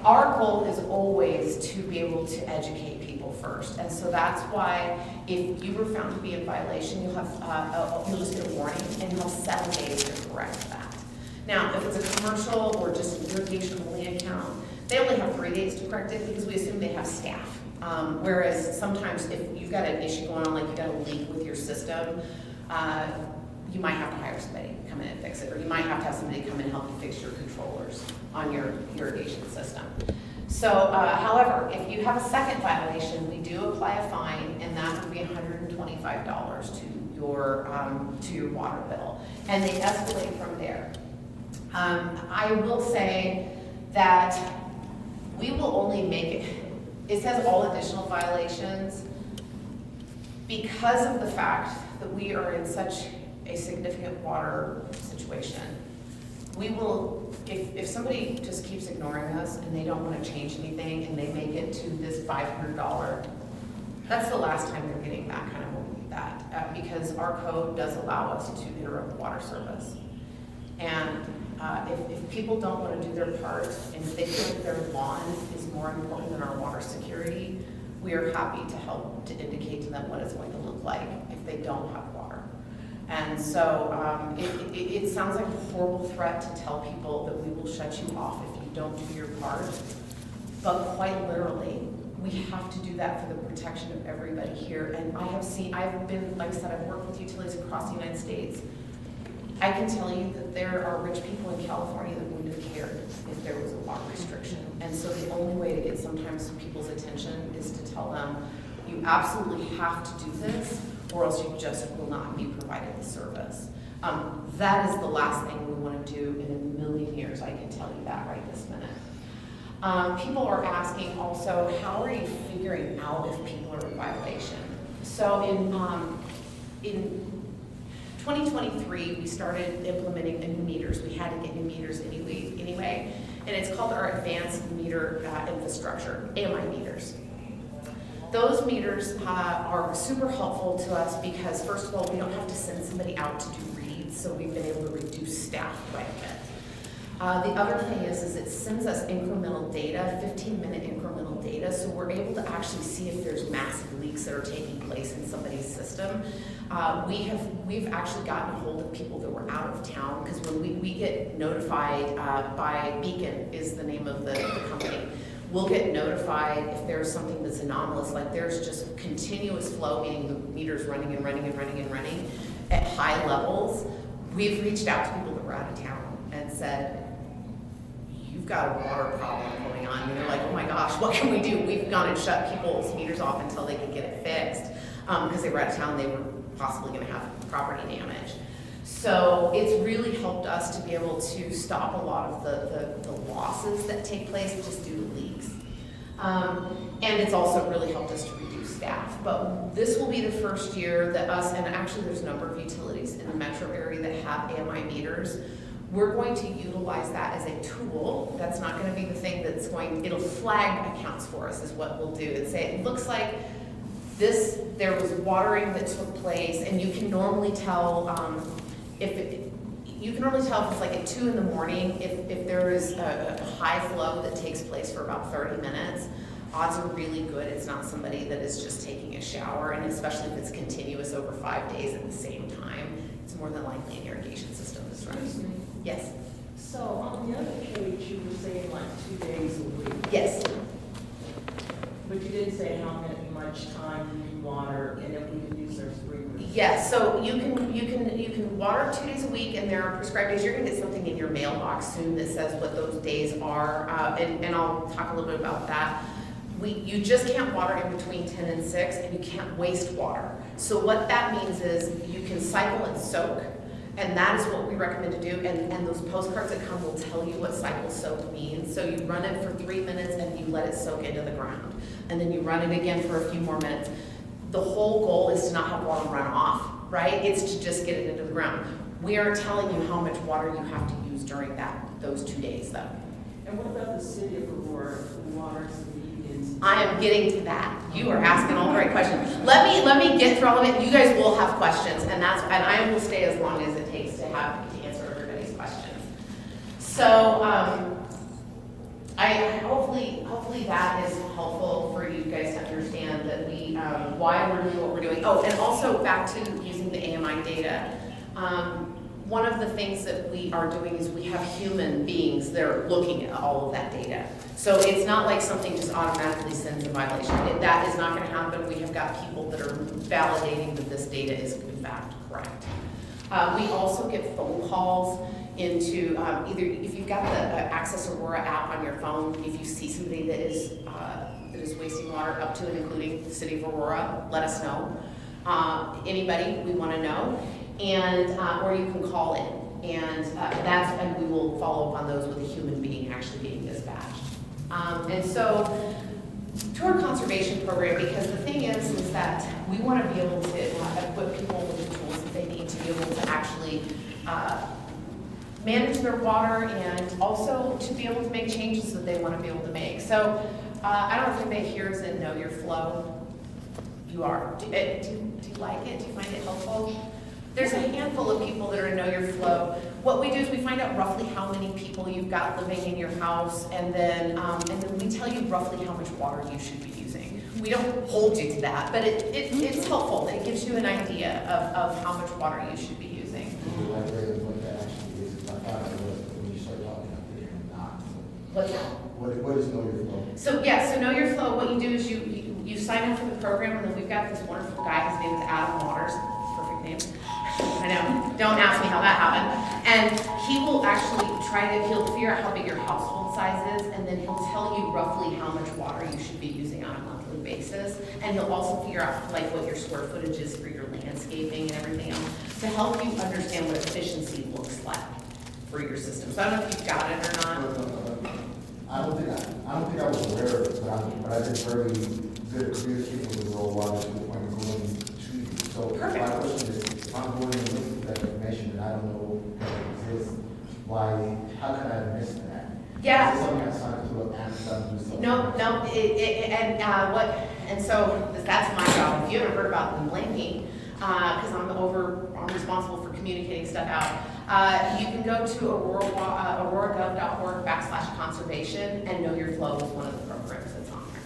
our goal is always to be able to educate people first, and so that's why if you were found to be in violation, you'll just get a warning, and you'll have 7 days to correct that. Now, if it's a commercial or just an irrigation-only account, they only have 3 days to correct it because we assume they have staff. Whereas sometimes if you've got an issue going on, like you've got a leak with your system, you might have to hire somebody to come in and fix it, or you might have to have somebody come in and help you fix your controllers on your irrigation system. So, however, if you have a second violation, we do apply a fine, and that would be $125 to your water bill, and they escalate from there. I will say that we will only make it says all additional violations because of the fact that we are in such a significant water situation. We will, if somebody just keeps ignoring us and they don't want to change anything and they make it to this $500, that's the last time they're getting that kind of that because our code does allow us to interrupt water service. And if people don't want to do their part and if they feel that their lawn is more important than our water security, we are happy to help to indicate to them what it's going to look like if they don't have water. And so it sounds like a horrible threat to tell people that we will shut you off if you don't do your part. but quite literally, we have to do that for the protection of everybody here. And I've been, like I said, I've worked with utilities across the United States. I can tell you that there are rich people in California that wouldn't have cared if there was a water restriction. And so the only way to get sometimes people's attention is to tell them, you absolutely have to do this, or else you just will not be provided the service. That is the last thing we want to do in a million years, I can tell you that right this minute. People are asking also, how are you figuring out if people are in violation? So in 2023, we started implementing the new meters. We had to get new meters anyway, and it's called our Advanced Meter Infrastructure, AMI meters. Those meters are super helpful to us because, first of all, we don't have to send somebody out to do reads, so we've been able to reduce staff quite a bit. The other thing is it sends us incremental data, 15-minute incremental data, so we're able to actually see if there's massive leaks that are taking place in somebody's system. We've actually gotten a hold of people that were out of town, because when we get notified by Beacon is the name of the company. We'll get notified if there's something that's anomalous, like there's just continuous flow, meaning the meter's running and running and running and running at high levels. We've reached out to people that were out of town and said, you've got a water problem going on. And they're like, oh my gosh, what can we do? We've gone and shut people's meters off until they could get it fixed, because they were out of town, they were possibly gonna have property damage. So it's really helped us to be able to stop a lot of the losses that take place just due to leaks. And it's also really helped us to reduce staff. But this will be the first year that us, and actually there's a number of utilities in the metro area that have AMI meters. We're going to utilize that as a tool. That's not going to be the thing that's it'll flag accounts for us is what we'll do. And say, it looks like there was watering that took place, and you can normally tell if it's like at 2 in the morning, if there is a high flow that takes place for about 30 minutes, odds are really good it's not somebody that is just taking a shower, and especially if it's continuous over 5 days at the same time, it's more than likely an irrigation system that's running. Yes?
So on the other page, you were saying like 2 days a week.
Yes.
But you didn't say how much time you can water and if we can use our sprinklers.
Yes, so you can water 2 days a week, and there are prescribed days. You're gonna get something in your mailbox soon that says what those days are, and I'll talk a little bit about that. You just can't water in between 10 and 6, and you can't waste water. So what that means is you can cycle and soak, and that is what we recommend to do, and those postcards that come will tell you what cycle soak means. So you run it for 3 minutes and you let it soak into the ground, and then you run it again for a few more minutes. The whole goal is to not have water run off, right? It's to just get it into the ground. We aren't telling you how much water you have to use during those 2 days though.
And what about the city of Aurora, who waters the evenings?
I am getting to that. You are asking all the right questions. Let me get through all of it. You guys will have questions, and I will stay as long as it takes to answer everybody's questions. So hopefully that is helpful for you guys to understand that why we're doing what we're doing. Oh, and also back to using the AMI data. One of the things that we are doing is we have human beings that are looking at all of that data. So it's not like something just automatically sends a violation. That is not going to happen. We have got people that are validating that this data is in fact correct. We also get phone calls into either if you've got the Access Aurora app on your phone, if you see somebody that is wasting water up to and including the city of Aurora, let us know. Anybody, we want to know. And or you can call in, and we will follow up on those with a human being actually being dispatched. And so to our conservation program, because the thing is that we want to be able to equip people with the tools that they need to be able to actually manage their water, and also to be able to make changes that they want to be able to make. So I don't know if anybody here is in Know Your Flow. You are. Do you like it? Do you find it helpful? There's a handful of people that are in Know Your Flow. What we do is we find out roughly how many people you've got living in your house, and then we tell you roughly how much water you should be using. We don't hold you to that, but it's helpful. It gives you an idea of how much water you should be using.
What that actually is, I thought it was when you start talking up there and not.
What's that?
What is know your flow?
So yeah, so Know Your Flow, what you do is you sign up for the program, and then we've got this wonderful guy, his name is Adam Waters, perfect name. I know, don't ask me how that happened. And he will actually he'll figure out how big your household size is, and then he'll tell you roughly how much water you should be using on a monthly basis. And he'll also figure out like what your square footage is for your landscaping and everything else, to help you understand what efficiency looks like for your system. So I don't know if you've got it or not.
I don't think I was aware of it, but I've been very good at communicating with rural water to the point of going to you. So
Perfect.
my question is, if I'm going and looking for that information and I don't know that it exists, how can I have missed that?
Yeah.
Is it something I signed up to and something to do something?
No, and so that's my job. If you haven't heard about them linking, because I'm responsible for communicating stuff out. You can go to auroragov.org/conservation, and Know Your Flow is one of the programs that's on there.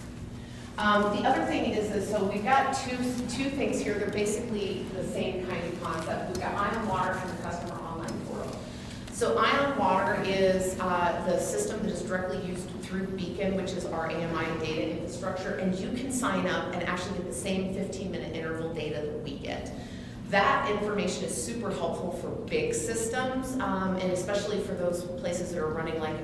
The other thing is so we've got two things here. They're basically the same kind of concept. We've got Ion Water and the customer online portal. So Ion Water is the system that is directly used through Beacon, which is our AMI data infrastructure, and you can sign up and actually get the same 15-minute interval data that we get. That information is super helpful for big systems, and especially for those places that are running, like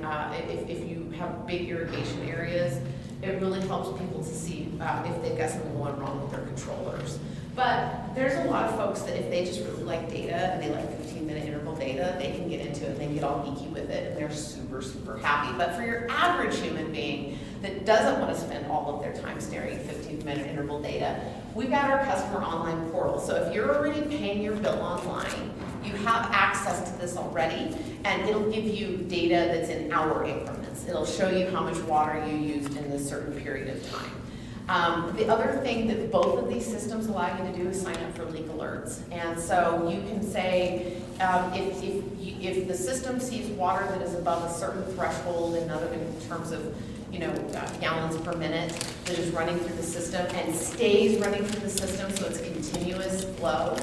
if you have big irrigation areas, it really helps people to see if they've got something going wrong with their controllers. But there's a lot of folks that if they just really like data and they like 15-minute interval data, they can get into it and they can get all geeky with it, and they're super, super happy. But for your average human being that doesn't want to spend all of their time staring at 15-minute interval data, we've got our customer online portal. So if you're already paying your bill online, you have access to this already, and it'll give you data that's in hour increments. It'll show you how much water you used in this certain period of time. The other thing that both of these systems allow you to do is sign up for leak alerts. And so you can say, if the system sees water that is above a certain threshold, in terms of gallons per minute, that is running through the system and stays running through the system, so it's continuous flow,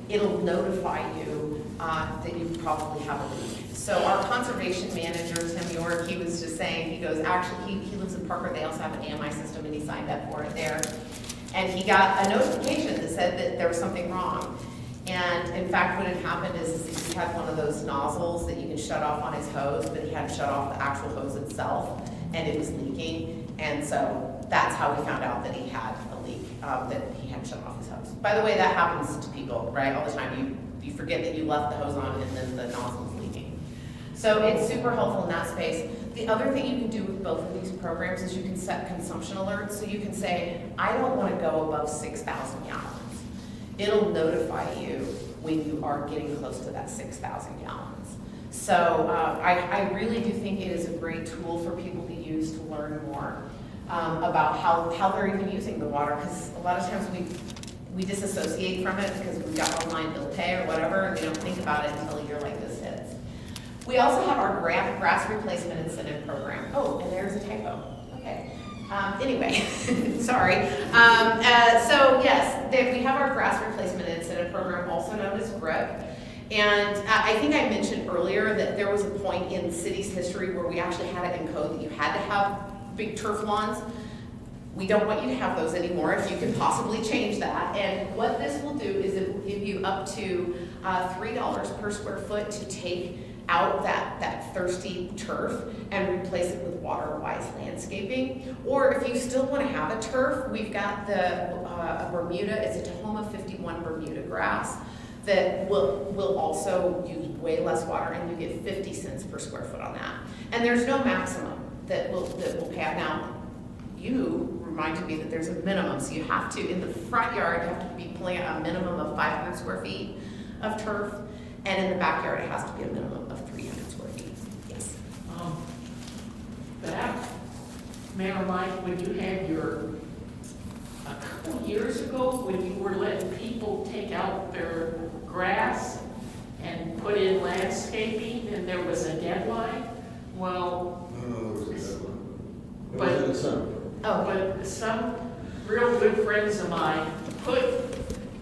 it'll notify you that you probably have a leak. So our conservation manager, Tim York, he was just saying, he goes, actually, he lives in Parker, they also have an AMI system, and he signed up for it there. And he got a notification that said that there was something wrong. And in fact, what had happened is he had one of those nozzles that you can shut off on his hose, but he had to shut off the actual hose itself, and it was leaking. And so that's how we found out that he had a leak, that he had to shut off his hose. By the way, that happens to people, right, all the time. You forget that you left the hose on and then the nozzle's leaking. So it's super helpful in that space. The other thing you can do with both of these programs is you can set consumption alerts. So you can say, I don't want to go above 6,000 gallons. It'll notify you when you are getting close to that 6,000 gallons. So I really do think it is a great tool for people to use to learn more about how they're even using the water, because a lot of times we disassociate from it because we've got online bill pay or whatever, and we don't think about it until a year like this hits. We also have our grass replacement incentive program. Oh, and there's a typo. Okay. Anyway, sorry. So yes, we have our grass replacement incentive program, also known as GRIP. And I think I mentioned earlier that there was a point in the city's history where we actually had it in code that you had to have big turf lawns. We don't want you to have those anymore if you can possibly change that. And what this will do is it will give you up to $3 per square foot to take out that thirsty turf and replace it with water-wise landscaping. Or if you still want to have a turf, we've got the Bermuda, it's a Tahoma 51 Bermuda grass that will also use way less water, and you get 50 cents per square foot on that. And there's no maximum that will pay out. Now, you reminded me that there's a minimum, so you have to, in the front yard, you have to be pulling out a minimum of 500 square feet of turf, and in the backyard, it has to be a minimum of 300 square feet. Yes.
That may remind when you had a couple years ago, when you were letting people take out their grass and put in landscaping, and there was a deadline. Well,
No, there was a deadline. It
But-
was in December.
Oh,
but some real good friends of mine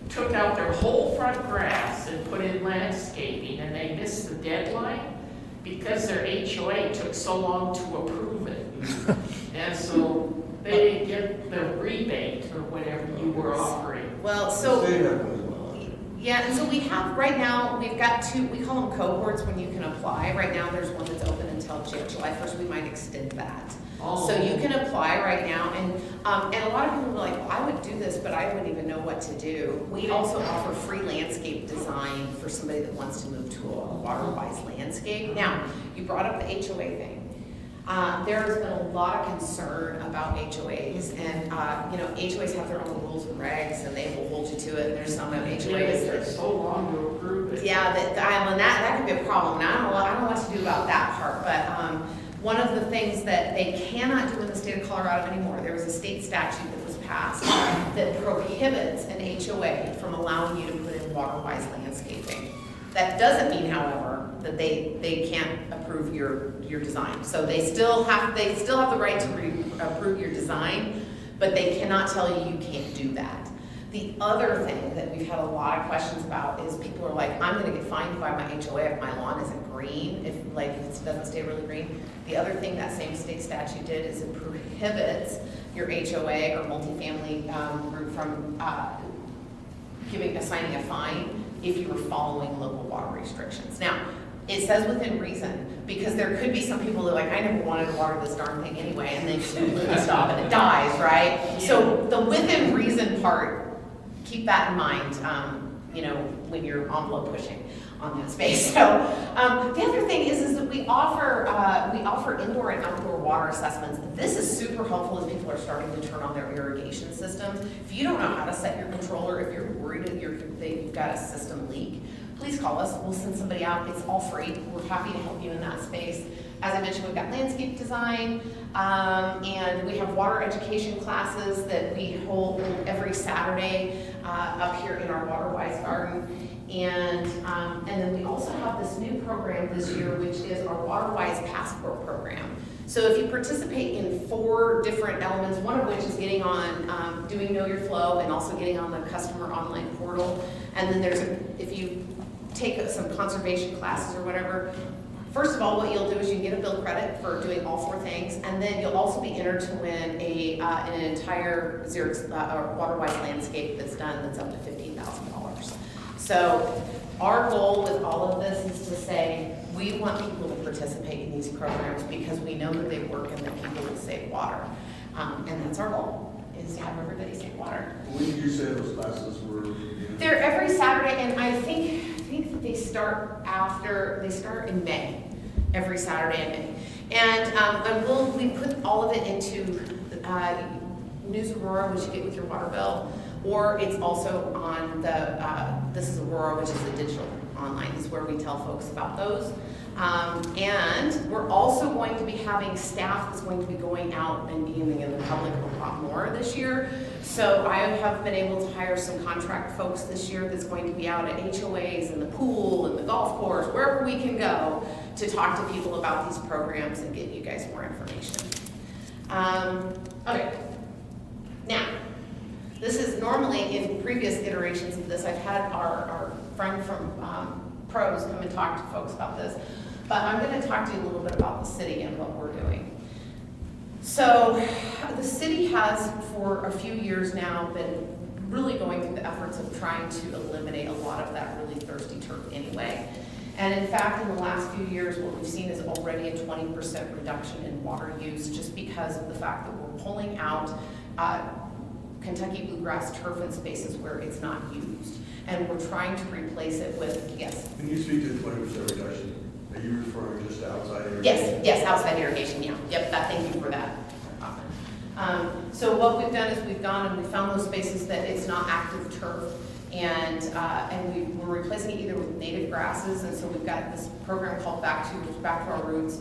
took out their whole front grass and put in landscaping, and they missed the deadline because their HOA took so long to approve it. And so they didn't get the rebate or whatever you were offering.
Well, so.
The state had one as well.
Yeah, and so we have, right now, we've got two, we call them cohorts when you can apply. Right now, there's one that's open until July 1st. We might extend that.
Oh.
So you can apply right now, and a lot of people are like, well, I would do this, but I wouldn't even know what to do. We also offer free landscape design for somebody that wants to move to a water-wise landscape. Now, you brought up the HOA thing. There has been a lot of concern about HOAs, and HOAs have their own rules and regs, and they will hold you to it. And there's some HOAs
It
that
took so long to approve it.
yeah, that could be a problem. Now, I don't know what to do about that part, but one of the things that they cannot do in the state of Colorado anymore, there was a state statute that was passed that prohibits an HOA from allowing you to put in water-wise landscaping. That doesn't mean, however, that they can't approve your design. So they still have the right to approve your design, but they cannot tell you you can't do that. The other thing that we've had a lot of questions about is people are like, I'm gonna get fined by my HOA if my lawn isn't green, if it doesn't stay really green. The other thing that same state statute did is it prohibits your HOA or multifamily group from assigning a fine if you were following local water restrictions. Now, it says within reason, because there could be some people that are like, I never wanted to water this darn thing anyway, and they just stop and it dies, right?
Yeah.
So the within reason part, keep that in mind, when you're envelope pushing on that space. So the other thing is that we offer indoor and outdoor water assessments. This is super helpful as people are starting to turn on their irrigation systems. If you don't know how to set your controller, if you're worried that you've got a system leak, please call us. We'll send somebody out. It's all free. We're happy to help you in that space. As I mentioned, we've got landscape design, and we have water education classes that we hold every Saturday up here in our Water-Wise garden. And then we also have this new program this year, which is our Water-Wise Passport program. So if you participate in 4 different elements, one of which is getting on, doing Know Your Flow, and also getting on the customer online portal. And then if you take some conservation classes or whatever, first of all, what you'll do is you can get a bill credit for doing all 4 things, and then you'll also be entered to win an entire water-wise landscape that's done that's up to $15,000. So our goal with all of this is to say, we want people to participate in these programs because we know that they work and that people will save water. And that's our goal, is to have everybody save water.
When did you say those classes were?
They're every Saturday, and I think they start in May, every Saturday in May. And we put all of it into News Aurora, which you get with your water bill, or it's also on This is Aurora, which is a digital online, is where we tell folks about those. And we're also going to be having staff that's going to be going out and being in the public a lot more this year. So I have been able to hire some contract folks this year that's going to be out at HOAs and the pool and the golf course, wherever we can go, to talk to people about these programs and get you guys more information. Okay. Now, this is normally, in previous iterations of this, I've had our friend from Pros come and talk to folks about this, but I'm going to talk to you a little bit about the city and what we're doing. So the city has, for a few years now, been really going through the efforts of trying to eliminate a lot of that really thirsty turf anyway. And in fact, in the last few years, what we've seen is already a 20% reduction in water use, just because of the fact that we're pulling out Kentucky bluegrass turf in spaces where it's not used. And we're trying to replace it with, yes?
When you speak to the 20% reduction, are you referring just to outside irrigation?
Yes, outside irrigation, yeah. Yep, thank you for that. So what we've done is we've gone and we found those spaces that it's not active turf, and we're replacing it either with native grasses, and so we've got this program called Back to Our Roots,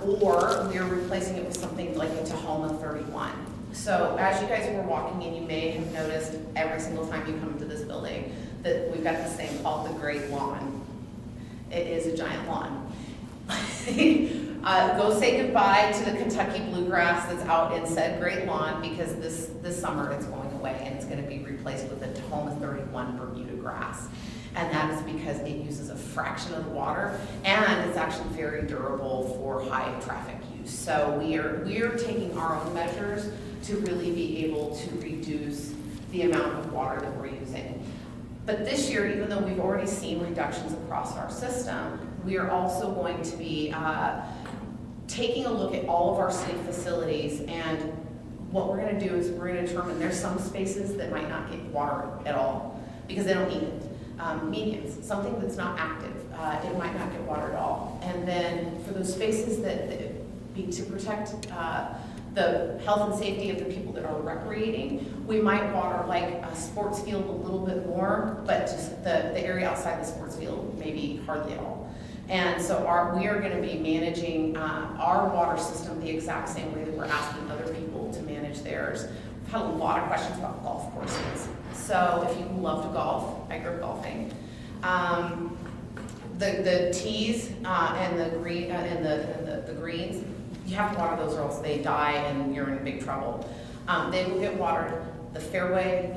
or we're replacing it with something like a Tahoma 31. So as you guys were walking in, you may have noticed every single time you come to this building that we've got this thing called the Great Lawn. It is a giant lawn. Go say goodbye to the Kentucky bluegrass that's out in said Great Lawn, because this summer it's going away, and it's gonna be replaced with a Tahoma 31 Bermuda grass. And that is because it uses a fraction of the water, and it's actually very durable for high traffic use. So we are taking our own measures to really be able to reduce the amount of water that we're using. But this year, even though we've already seen reductions across our system, we are also going to be taking a look at all of our city facilities, and what we're gonna do is we're gonna determine there's some spaces that might not get water at all because they don't need it. Medians, something that's not active, it might not get water at all. And then for those spaces that be to protect the health and safety of the people that are recreating, we might water like a sports field a little bit more, but just the area outside the sports field, maybe hardly at all. And so we are gonna be managing our water system the exact same way that we're asking other people to manage theirs. We've had a lot of questions about golf courses. So if you love to golf, I grew up golfing. The tees and the green and the greens, you have to water those or else they die and you're in big trouble. They will get watered. The fairway,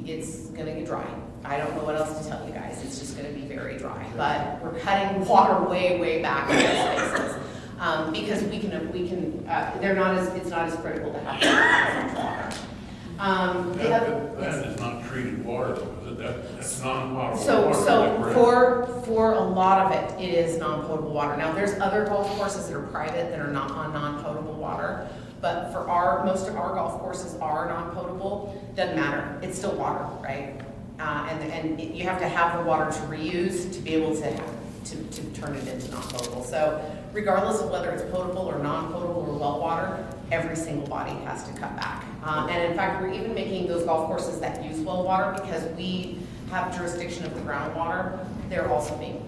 it's gonna get dry. I don't know what else to tell you guys. It's just gonna be very dry. But we're cutting water way back in those spaces because we can. It's not as critical to have as much water.
That is not treated water, though, is it? That's non-potable water.
So for a lot of it, it is non-potable water. Now, there's other golf courses that are private that are not on non-potable water, but for most of our golf courses are non-potable. Doesn't matter, it's still water, right? And you have to have the water to reuse to be able to turn it into non-potable. So regardless of whether it's potable or non-potable or well water, every single body has to cut back. And in fact, we're even making those golf courses that use well water, because we have jurisdiction of the groundwater, they're also being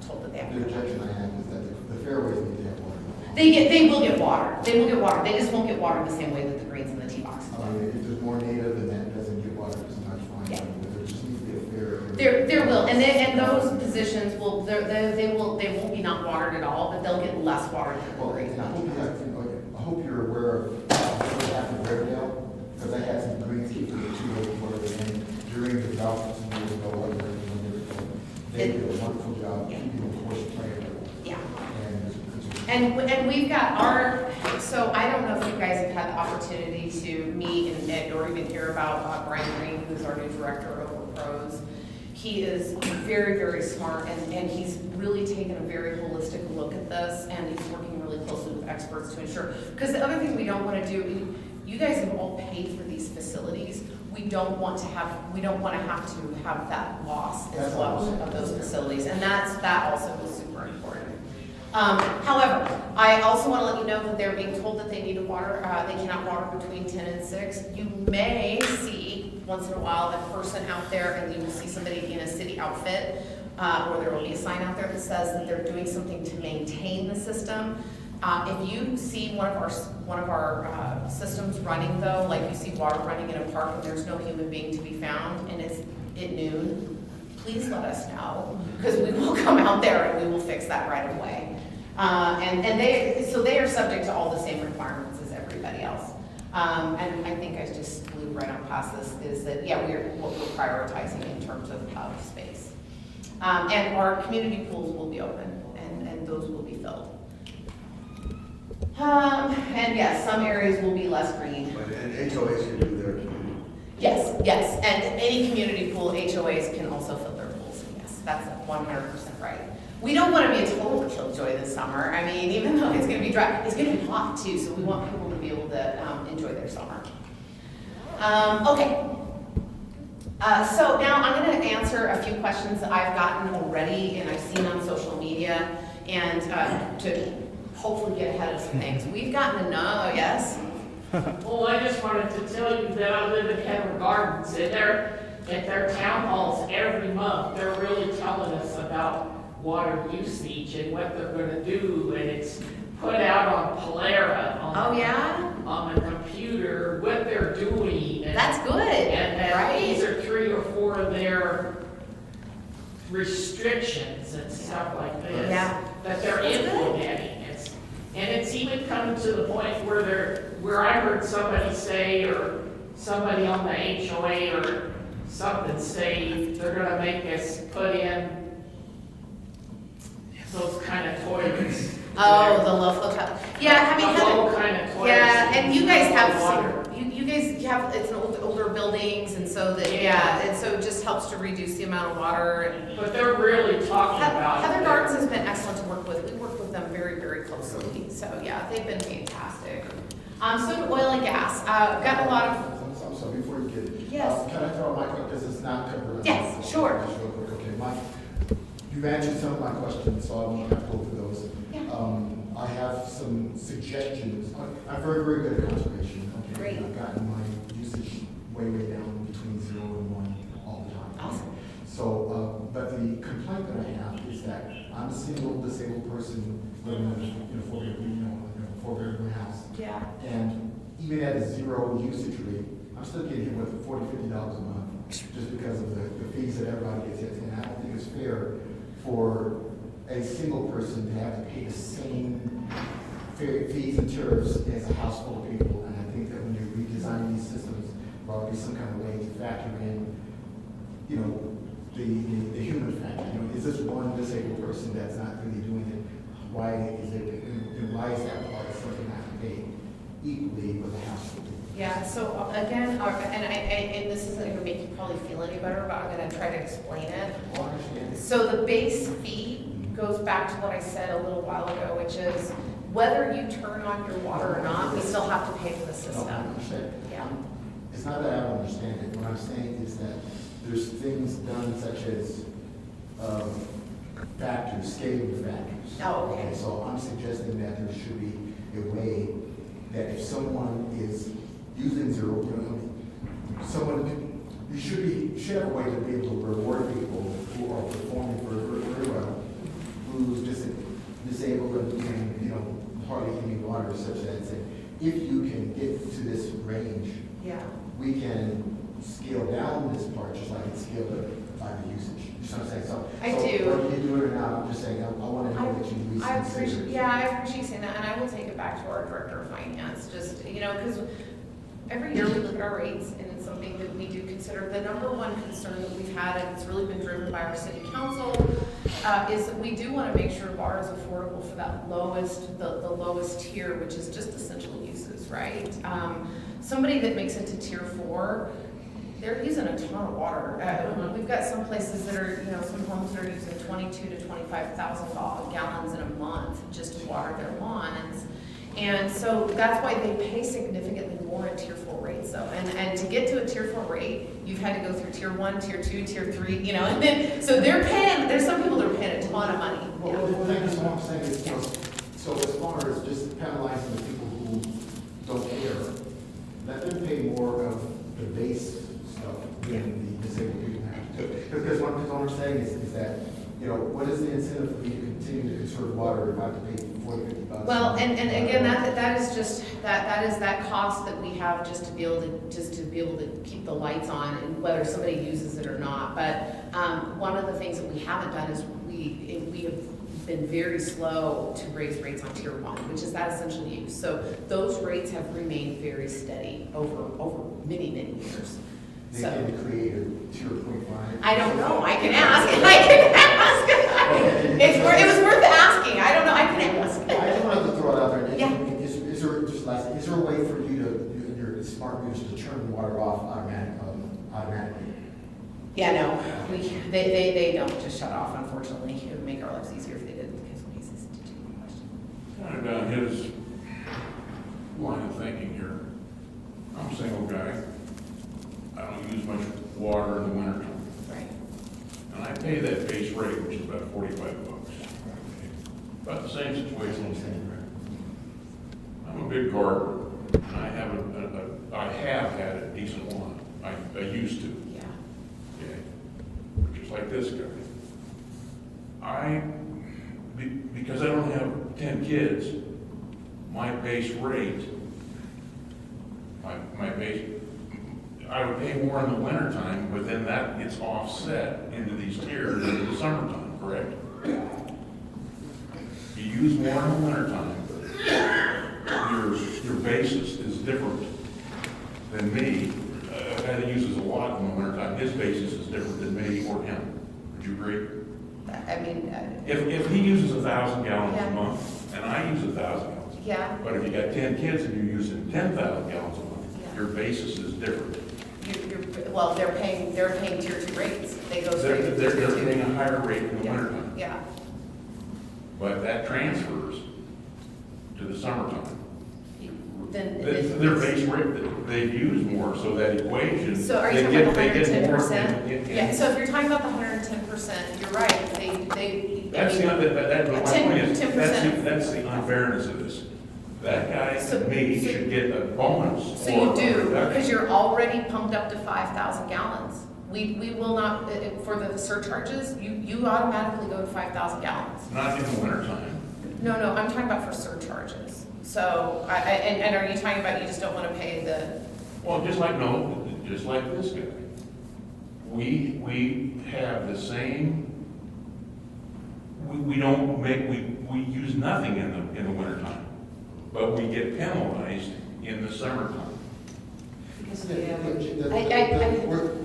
told that they have to.
The objection I have is that the fairways need to have water.
They will get water. They will get water. They just won't get water the same way that the greens and the tee boxes
I
will.
mean, if there's more native and that doesn't get water as much, fine.
Yeah.
But there just needs to be a fair.
There will, and those positions will, they won't be not watered at all, but they'll get less water than the
Well,
greens.
and I hope you're aware of what happened in Riverdale, because I had some greenskeepers or two over there, and during the drought, some years ago, or whatever, they did a wonderful job
Yeah.
keeping the course clear.
Yeah.
And
And we've got so I don't know if you guys have had the opportunity to meet or even hear about Brian Green, who's our new director of pros. He is very smart, and he's really taken a very holistic look at this, and he's working really closely with experts to ensure. Because the other thing we don't want to do, you guys have all paid for these facilities. We don't want to have that loss as well of those facilities, and that also is super important. However, I also want to let you know that they're being told that they need to water, they cannot water between 10 and 6. You may see once in a while a person out there, and you will see somebody in a city outfit, or there will be a sign out there that says that they're doing something to maintain the system. If you see one of our systems running though, like you see water running in a park and there's no human being to be found, and it's at noon, please let us know, because we will come out there and we will fix that right away. And they are subject to all the same requirements as everybody else. And I think I just flew right on past this, is that, yeah, what we're prioritizing in terms of space. And our community pools will be open, and those will be filled. And yes, some areas will be less green.
And HOAs can do their too.
Yes, and any community pool, HOAs can also fill their pools, yes, that's 100% right. We don't want to be a total killjoy this summer. I mean, even though it's going to be dry, it's going to be hot too, so we want people to be able to enjoy their summer. Okay. So now I'm going to answer a few questions that I've gotten already and I've seen on social media, and to hopefully get ahead of some things. We've gotten to know, yes?
Well, I just wanted to tell you that I live in Henry Gardens, and at their town halls every month, they're really telling us about water usage and what they're gonna do, and it's put out on Polera, on the computer, what they're doing. And,
That's good,
and
right?
These are 3 or 4 of their restrictions and stuff like this that they're implementing. And it's even come to the point where I heard somebody say, or somebody on the HOA or something say they're gonna make us put in those kind of toilets.
Oh, the low flow tile. Yeah, I mean,
The low
Heather,
kind of toilets.
yeah, and you guys have
Water.
some, you guys have, it's an older buildings, and so that, yeah, and so it just helps to reduce the amount of water. And
But they're really talking about it.
Heather Gardens has been excellent to work with. We work with them very, very closely, so yeah, they've been fantastic. So oil and gas, got a lot of,
I'm sorry, before you get,
Yes.
can I throw a mic, because it's not covered?
Yes, sure.
Just real quick, okay, Mike, you've answered some of my questions, so I won't have to go through those.
Yeah.
I have some suggestions. I'm very, very good at conservation, okay?
Great.
I've gotten my usage way, way down between 0 and 1 all the time.
Awesome.
So, but the complaint that I have is that I'm a single disabled person living in a four-bedroom house.
yeah,
And even at a 0 usage rate, I'm still getting hit with $40, $50 a month, just because of the fees that everybody gets hit. And I don't think it's fair for a single person to have to pay the same fees and tariffs as a house full of people. And I think that when you're redesigning these systems, there ought to be some kind of way to factor in, you know, the human factor. You know, is this one disabled person that's not really doing it? Why is it, and why is that part of something I have to pay equally with a house full of people?
yeah, so again, and this isn't gonna make you probably feel any better, but I'm gonna try to explain it.
Well, I understand.
So the base fee goes back to what I said a little while ago, which is whether you turn on your water or not, we still have to pay for the
No, I
system.
understand.
Yeah.
It's not that I don't understand it. What I'm saying is that there's things done such as factors, scaling factors.
Oh, okay.
So I'm suggesting that there should be a way that if someone is using 0, you should have a way to be able to reward people who are performing very well, who's disabled and hardly any water, such that say, if you can get to this range,
Yeah.
we can scale down this part just like it's scaled up by the usage. You know what I'm saying? So,
I
so
do.
whether you do it or not, I'm just saying, I want to know that you
I
reconsider.
appreciate, yeah, I appreciate you saying that, and I will take it back to our director of finance, just, because every year we look at our rates, and it's something that we do consider. The number one concern that we've had, and it's really been driven by our city council, is that we do want to make sure water is affordable for that lowest, the lowest tier, which is just essential uses, right? Somebody that makes it to tier 4, they're using a ton of water. We've got some places that are, some homes that are using 22 to 25,000 gallons in a month just to water their lawns. And so that's why they pay significantly more in tier 4 rates though. And to get to a tier 4 rate, you've had to go through tier 1, tier 2, tier 3, and then, so they're paying, there's some people that are paying a ton of money.
Well, that's what I'm saying is, so as far as just penalizing the people who don't care, let them pay more of the base stuff than the disabled people have to do. Because what I'm saying is that, what is the incentive for me to continue to conserve water if I have to pay $40, $50?
Well, and again, that is just, that is that cost that we have just to be able to keep the lights on, and whether somebody uses it or not. But one of the things that we haven't done is we have been very slow to raise rates on tier 1, which is that essential use. So those rates have remained very steady over many, many years.
They
So
can create a tier 0.5.
I don't know. I can ask. It was worth asking. I don't know. I can ask.
I just wanted to throw it out there.
Yeah.
Is there a way for you to, your smart meters to turn the water off automatically?
Yeah, no, they don't just shut off, unfortunately. It would make our lives easier if they did, because when he says, did you have a question?
Kind of down his line of thinking here. I'm a single guy. I don't use much water in the wintertime.
Right.
And I pay that base rate, which is about $45. About the same situation. I'm a big gardener, and I have had a decent one. I used to.
Yeah.
Okay, just like this guy. Because I don't have 10 kids, my base rate, I would pay more in the wintertime, but then that gets offset into these tiers in the summertime, correct? You use more in the wintertime, your basis is different than me, guy that uses a lot in the wintertime, his basis is different than me or him. Would you agree?
I mean,
If he uses 1,000 gallons
Yeah.
a month, and I use 1,000 gallons,
yeah,
but if you got 10 kids and you're using 10,000 gallons a month,
Yeah.
your basis is different.
well, they're paying tier 2 rates. They go straight to
They're
tier 2.
paying a higher rate in the
Yeah.
wintertime,
Yeah,
but that transfers to the summertime.
then.
Their base rate, they use more, so that equation.
So are you
they
talking
get-
about the
they get more
110%?
in-
Yeah, so if you're talking about the 110%, you're right, I
That's
mean,
the, my point is,
10%.
that's the unfairness of this. That guy,
So-
to me,
so-
should get a bonus.
So you
for
do,
reduction.
because you're already pumped up to 5,000 gallons. We will not, for the surcharges, you automatically go to 5,000 gallons.
Not in the wintertime.
No, I'm talking about for surcharges. So, and are you talking about you just don't want to pay the,
Well, just like this guy. We have the same, we don't make, we use nothing in the wintertime, but we get penalized in the summertime.
because
The
I-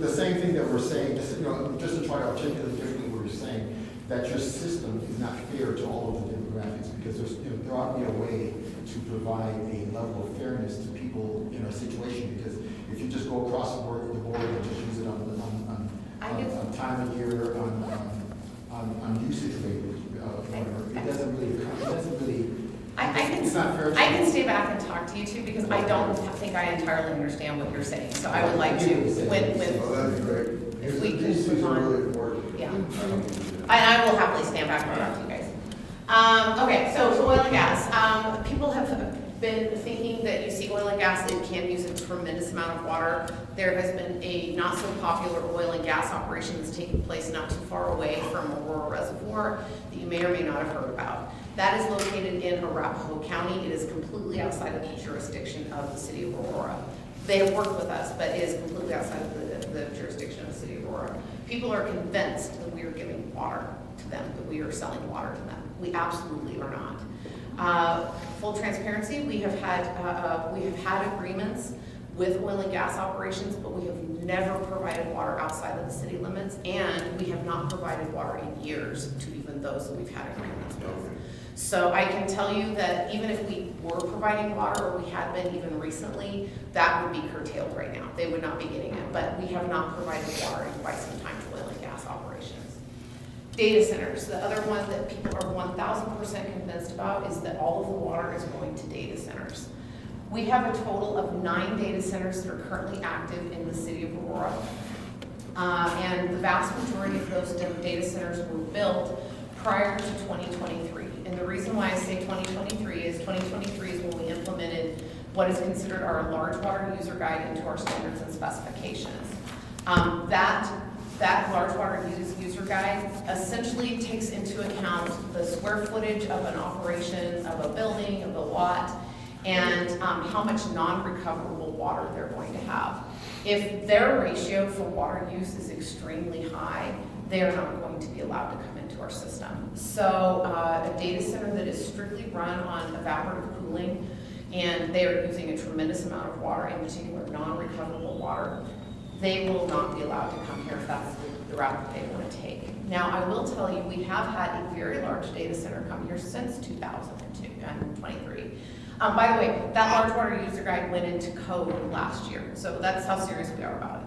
the same thing that we're saying, just, just to try to articulate differently what we're saying, that your system is not fair to all of the demographics, because there ought to be a way to provide a level of fairness to people in a situation, because if you just go across the board and just use it on time of year, on usage rate, whatever, it doesn't really, it's not fair.
I can stay back and talk to you two, because I don't think I entirely understand what you're saying. So I would like to,
Oh, that'd be great.
If we
These
can
things
move
are
on.
really important.
Yeah.
And
I will happily stand back and talk to you guys. Okay, so oil and gas. People have been thinking that you see oil and gas, it can use a tremendous amount of water. There has been a not so popular oil and gas operation that's taking place not too far away from Aurora Reservoir that you may or may not have heard about. That is located in Arapahoe County. It is completely outside of the jurisdiction of the city of Aurora. They have worked with us, but it is completely outside of the jurisdiction of the city of Aurora. People are convinced that we are giving water to them, that we are selling water to them. We absolutely are not. Full transparency, we have had agreements with oil and gas operations, but we have never provided water outside of the city limits, and we have not provided water in years to even those that we've had agreements with. So I can tell you that even if we were providing water, or we had been even recently, that would be curtailed right now. They would not be getting it, but we have not provided water in quite some time to oil and gas operations. Data centers, the other one that people are 1,000% convinced about is that all of the water is going to data centers. We have a total of 9 data centers that are currently active in the city of Aurora. And the vast majority of those data centers were built prior to 2023. And the reason why I say 2023 is when we implemented what is considered our large water user guide into our standards and specifications. That large water user guide essentially takes into account the square footage of an operation, of a building, of a lot, and how much non-recoverable water they're going to have. If their ratio for water use is extremely high, they are not going to be allowed to come into our system. So a data center that is strictly run on evaporative cooling, and they are using a tremendous amount of water, in particular non-recoverable water, they will not be allowed to come here if that's the route that they want to take. Now, I will tell you, we have had a very large data center come here since 2023. By the way, that large water user guide went into code last year, so that's how serious we are about it.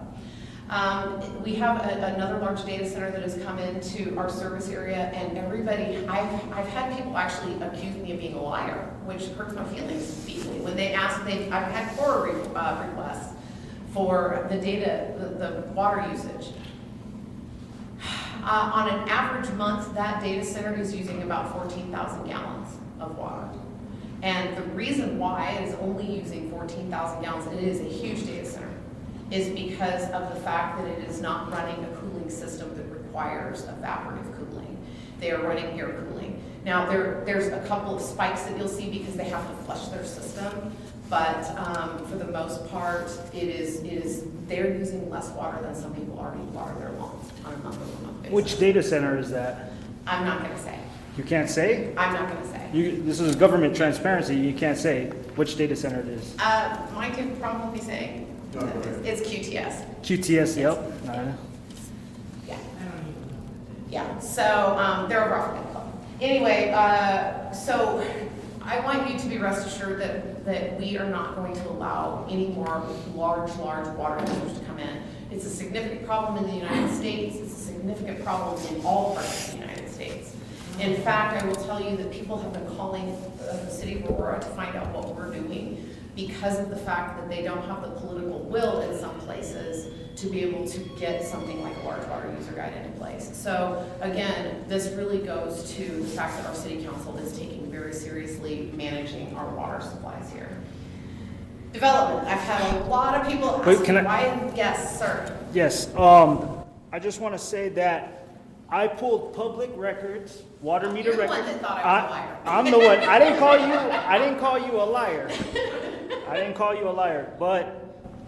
We have another large data center that has come into our service area, and everybody, I've had people actually accuse me of being a liar, which hurts my feelings deeply. When they ask, I've had 4 requests for the data, the water usage. On an average month, that data center is using about 14,000 gallons of water. And the reason why it is only using 14,000 gallons, and it is a huge data center, is because of the fact that it is not running a cooling system that requires evaporative cooling. They are running air cooling. Now, there's a couple of spikes that you'll see because they have to flush their system, but for the most part, they're using less water than some people already water their lawns on a month-over-month basis.
Which data center is that?
I'm not gonna say.
You can't say?
I'm not gonna say.
This is government transparency. You can't say which data center it is.
Mike could probably be saying.
No, go ahead.
It's QTS.
QTS, yep.
Yeah.
I don't even know.
Yeah, so, they're a rough club. Anyway, so I want you to be rest assured that we are not going to allow any more large water users to come in. It's a significant problem in the United States. It's a significant problem in all parts of the United States. In fact, I will tell you that people have been calling the city of Aurora to find out what we're doing because of the fact that they don't have the political will in some places to be able to get something like a large water user guide into place. So again, this really goes to the fact that our city council is taking very seriously managing our water supplies here. Development, I've had a lot of people
Wait,
ask
can
me
I-
why, yes, sir.
Yes, I just want to say that I pulled public records, water meter
You're the
records.
one that thought I was a liar.
I'm the one. I didn't call you a liar. I didn't call you a liar, but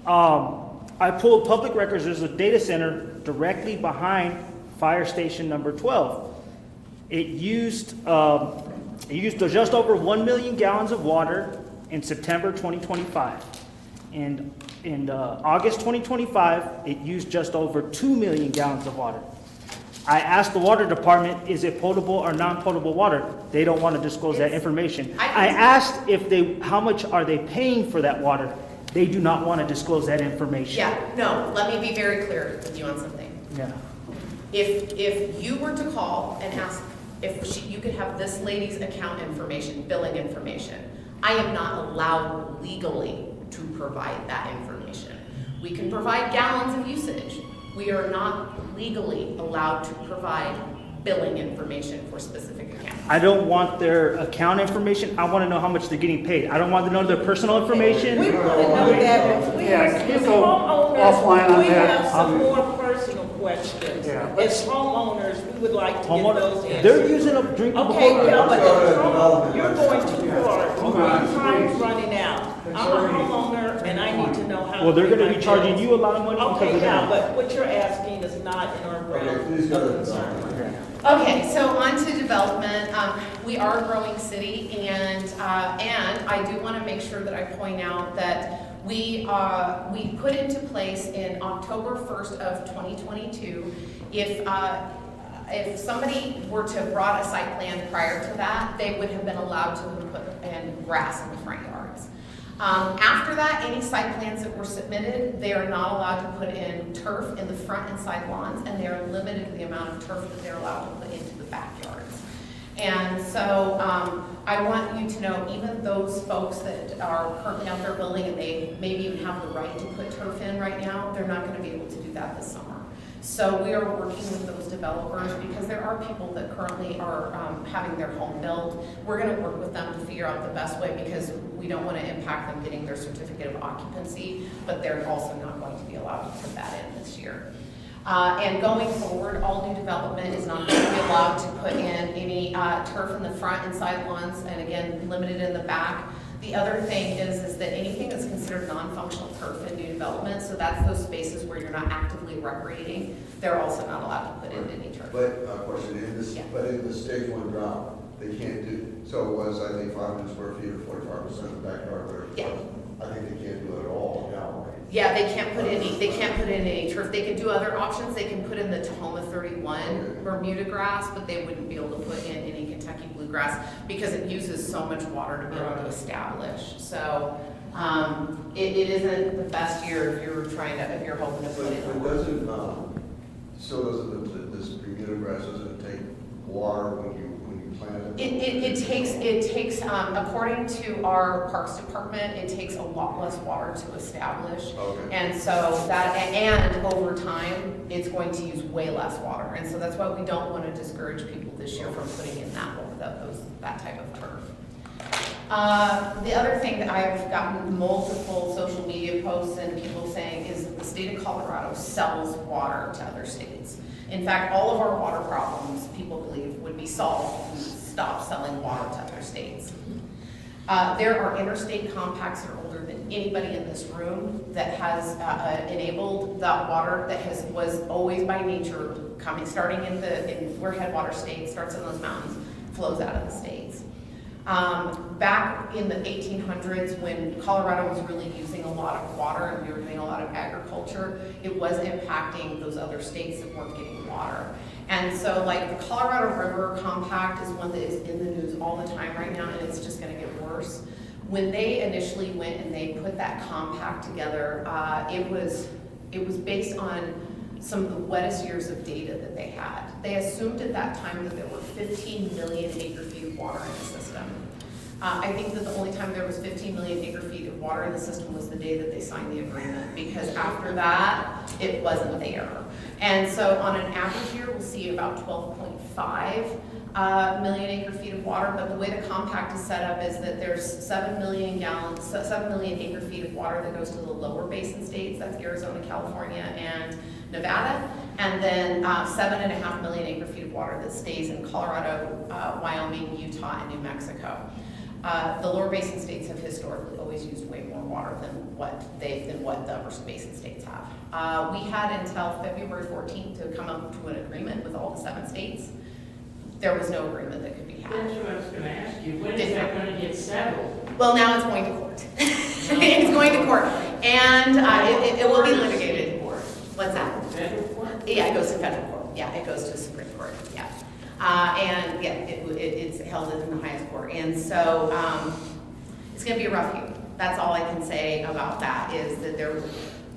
I pulled public records. There's a data center directly behind fire station number 12. It used just over 1 million gallons of water in September 2025. And in August 2025, it used just over 2 million gallons of water. I asked the water department, is it potable or non-potable water? They don't want to disclose that information. I asked how much are they paying for that water? They do not want to disclose that information.
Yeah, no, let me be very clear with you on something.
Yeah.
If you were to call and ask if you could have this lady's account information, billing information, I am not allowed legally to provide that information. We can provide gallons of usage. We are not legally allowed to provide billing information for specific accounts.
I don't want their account information. I want to know how much they're getting paid. I don't want to know their personal information.
We want to know that. We,
Yeah, can you
as
go
homeowners,
offline on
we
that?
have some more personal questions.
Yeah.
As homeowners, we would like to get those answered.
They're using a drinkable
Okay,
water.
yeah, but
Let's go to
as
development.
you're going too far.
Hold on.
Time's running out. I'm a
already-
homeowner and I need to know how.
Well, they're
pay
going to
my
be charging
bills.
you a lot of money because
Okay,
of
yeah,
that.
but what you're asking is not in our
Okay,
realm
please go to
of concern.
development.
Okay, so on to development. We are a growing city, and I do want to make sure that I point out that we put into place in October 1st of 2022, if somebody were to have brought a site plan prior to that, they would have been allowed to put in grass in the front yards. After that, any site plans that were submitted, they are not allowed to put in turf in the front and side lawns, and they are limited to the amount of turf that they're allowed to put into the backyards. And so I want you to know, even those folks that are currently out there building and they maybe even have the right to put turf in right now, they're not going to be able to do that this summer. So we are working with those developers because there are people that currently are having their home built. We're going to work with them to figure out the best way because we don't want to impact them getting their certificate of occupancy, but they're also not going to be allowed to put that in this year. And going forward, all new development is not going to be allowed to put in any turf in the front and side lawns, and again, limited in the back. The other thing is that anything that's considered non-functional turf in new development, so that's those spaces where you're not actively recreating, they're also not allowed to put in any turf.
But, question,
Yeah.
but in the stage 1 drought, they can't do, so it was, I think, 500 square feet or 45% of the backyard, whatever it
Yeah.
was. I think they can't do it at all now, right?
Yeah, they can't put in any turf. They can do other options. They can put in the Tahoma 31 Bermuda grass, but they wouldn't be able to put in any Kentucky bluegrass because it uses so much water to be able to establish. So it isn't the best year if you're hoping to
But
put
it
in.
doesn't, this Bermuda grass doesn't take water when you plant it?
It takes, according to our Parks Department, it takes a lot less water to establish.
Okay.
And so and over time, it's going to use way less water. And so that's why we don't want to discourage people this year from putting in that type of turf. The other thing that I've gotten multiple social media posts and people saying is that the state of Colorado sells water to other states. In fact, all of our water problems, people believe, would be solved if we stopped selling water to other states. There are interstate compacts that are older than anybody in this room that has enabled that water that was always by nature starting in where Headwater State starts in those mountains, flows out of the states. Back in the 1800s, when Colorado was really using a lot of water and we were doing a lot of agriculture, it was impacting those other states that weren't getting water. And so like the Colorado River Compact is one that is in the news all the time right now, and it's just gonna get worse. When they initially went and they put that compact together, it was based on some of the wettest years of data that they had. They assumed at that time that there were 15 million acre feet of water in the system. I think that the only time there was 15 million acre feet of water in the system was the day that they signed the agreement, because after that, it wasn't there. And so on an average year, we'll see about 12.5 million acre feet of water, but the way the compact is set up is that there's 7 million acre feet of water that goes to the lower basin states, that's Arizona, California, and Nevada, and then 7.5 million acre feet of water that stays in Colorado, Wyoming, Utah, and New Mexico. The lower basin states have historically always used way more water than what the upper basin states have. We had until February 14th to come up to an agreement with all the 7 states. There was no agreement that could be had.
That's what I was gonna ask you, when is that gonna get settled?
Well, now it's going to court. It's going to court, and it will be litigated. What's that?
Federal court?
Yeah, it goes to federal court. Yeah, it goes to Supreme Court. Yeah, and yeah, it's held in the highest court, and so it's going to be a rough year. That's all I can say about that, is that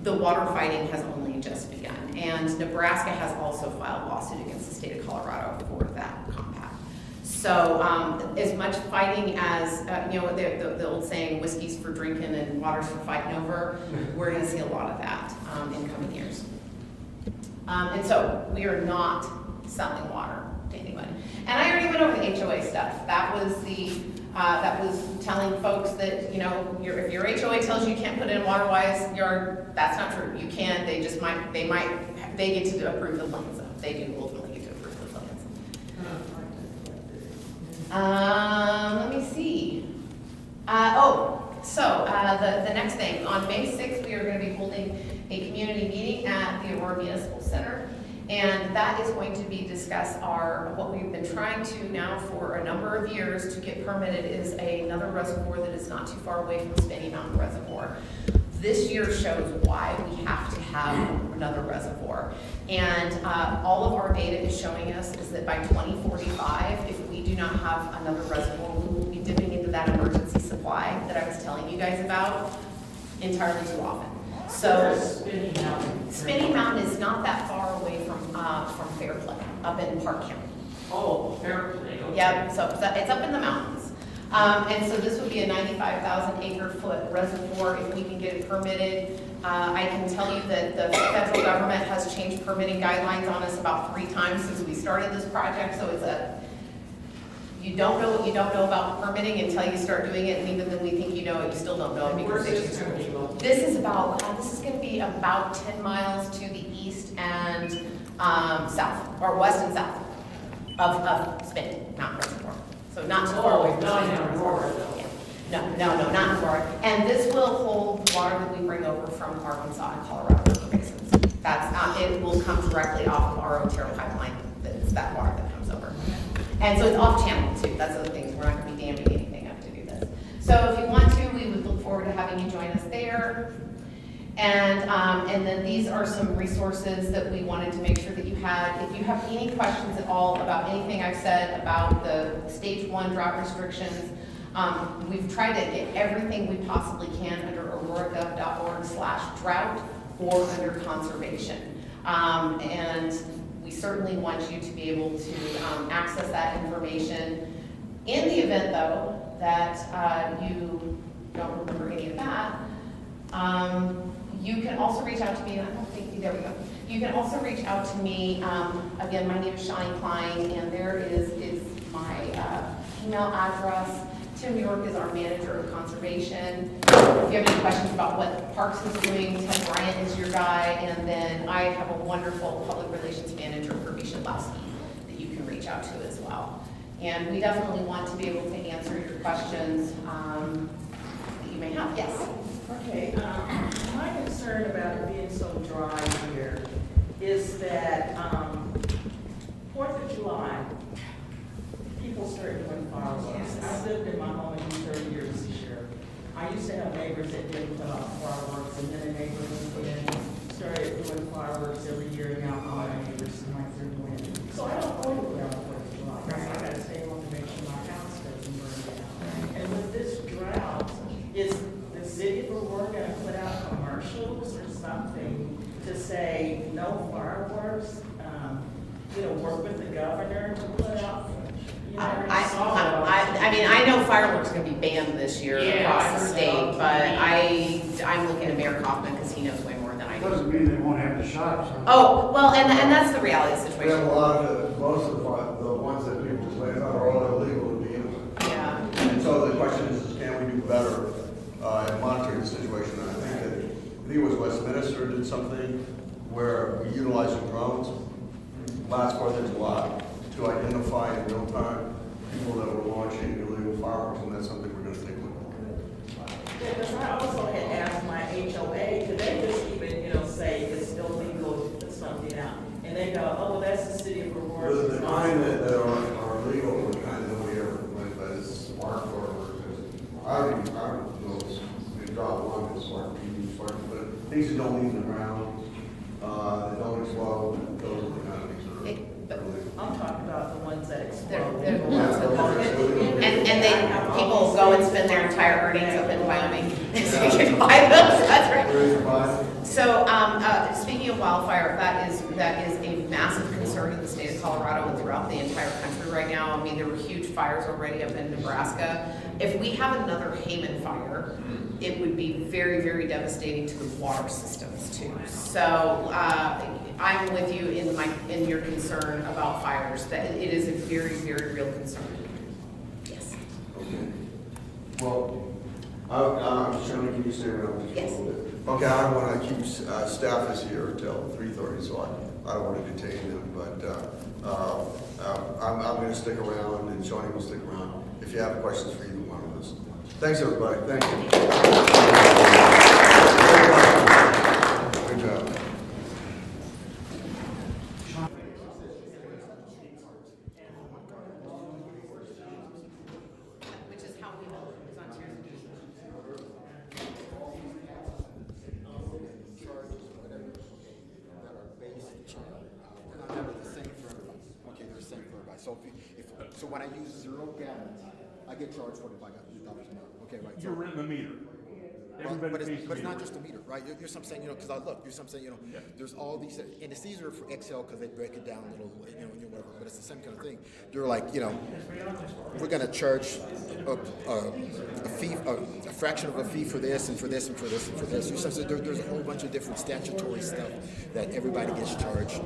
the water fighting has only just begun, and Nebraska has also filed a lawsuit against the state of Colorado for that compact. So as much fighting as, the old saying, whiskey's for drinking and water's for fighting over, we're going to see a lot of that in coming years. And so we are not selling water to anyone. And I already went over the HOA stuff. That was telling folks that, if your HOA tells you you can't put in a water-wise yard, that's not true. You can, they just might, they get to approve the plans. They do ultimately get to approve the plans. Let me see. The next thing, on May 6th, we are going to be holding a community meeting at the Aurora Municipal Center, and that is going to be discuss what we've been trying to now for a number of years to get permitted is another reservoir that is not too far away from Spinny Mountain Reservoir. This year shows why we have to have another reservoir. And all of our data is showing us is that by 2045, if we do not have another reservoir, we will be dipping into that emergency supply that I was telling you guys about entirely too often. So Spinny Mountain is not that far away from Fairplay, up in Park County.
Oh, Fairplay, okay.
Yep, so it's up in the mountains. And so this would be a 95,000 acre foot reservoir if we can get it permitted. I can tell you that the federal government has changed permitting guidelines on us about 3 times since we started this project. So you don't know what you don't know about permitting until you start doing it, and even then we think you know it, you still don't know it because they change rules. This is going to be about 10 miles to the east and south, or west and south of Spinny Mountain Reservoir. So not too far away from
Aurora.
No, not in Aurora. And this will hold water that we bring over from Arkansas and Colorado River basins. It will come directly off of our Otero pipeline. It's that water that comes over. And so it's off channel too. That's the other thing. We're not going to be damming anything up to do this. So if you want to, we would look forward to having you join us there. And then these are some resources that we wanted to make sure that you had. If you have any questions at all about anything I've said about the stage 1 drought restrictions, we've tried to get everything we possibly can under auroragov.org/drought or under conservation. And we certainly want you to be able to access that information. In the event, though, that you don't remember any of that, you can also reach out to me. There we go. You can also reach out to me. Again, my name is Shonnie Cline, and there is my email address. Tim York is our manager of conservation. If you have any questions about what Parks is doing, Ted Bryant is your guy, and then I have a wonderful public relations manager, Misha Lowski, that you can reach out to as well. And we definitely want to be able to answer your questions that you may have. Yes?
Okay, my concern about it being so dry here is that 4th of July, people people started doing fireworks. I lived in my home in 30 years this year. I used to have neighbors that didn't put out fireworks, and then a neighbor moved in, started doing fireworks every year, now all my neighbors seem like they're doing it. So I don't go to the 4th of July, because I gotta stay home to make sure my house doesn't burn down. And with this drought, is the city of Aurora gonna put out commercials or something to say no fireworks? Work with the governor to put out,
I mean, I know fireworks are gonna be banned this year
Yeah,
across the
I
state,
heard
but I'm looking at Mayor Kaufman because he knows way more than I do.
Doesn't mean they won't have the shops.
Oh, well, and that's the reality of the
We have a
situation.
lot of, most of the ones that people complain about are all illegal to begin with.
Yeah.
And so the question is can we do better at monitoring the situation? And I think it was Westminster did something where we utilized drones last 4th of July to identify in real time people that were launching illegal fireworks, and that's something we're going to take a look at.
Because I also had asked my HOA, could they just even, say it's illegal to put something out? And they go, oh, well, that's the city of Aurora.
The kind that are legal are kind of nobody ever went by this smart fireworks. I don't know if it's Drought one, it's smart TV, smart, but things that don't leave the ground, that don't explode, those are the kind of things that are illegal.
I'm talking about the ones that
They're
explode.
the ones that, and people go and spend their entire earnings up in Wyoming to get by those, that's right.
Where is your buy?
So, speaking of wildfire, that is a massive concern in the state of Colorado and throughout the entire country right now. I mean, there were huge fires already up in Nebraska. If we have another Hayman fire, it would be very, very devastating to the water systems too. So, I'm with you in your concern about fires, that it is a very, very real concern. Yes.
Okay. Well, Shonnie, can you stay around just a
Yes.
little bit? Okay, I don't want to keep, staff is here until 3:30, so I don't want to detain them, but I'm going to stick around, and Shonnie will stick around if you have questions for either one of us. Thanks, everybody. Thank you. Good job.
Which is how we know it's on Tuesday.
They're the same for everybody. Okay, they're the same for everybody. So when I use 0 gallons, I get charged $45 a month. Okay, right.
You're renting the meter. Everybody
But
pays
it's
the
not
meter.
just a meter, right? You're some saying, because I look, you're some saying, there's all these, and it's easier for Excel because they break it down a little, whatever. But it's the same kind of thing. They're like, we're going to charge a fee, a fraction of a fee for this and for this and for this and for this. You're some saying there's a whole bunch of different statutory stuff that everybody gets charged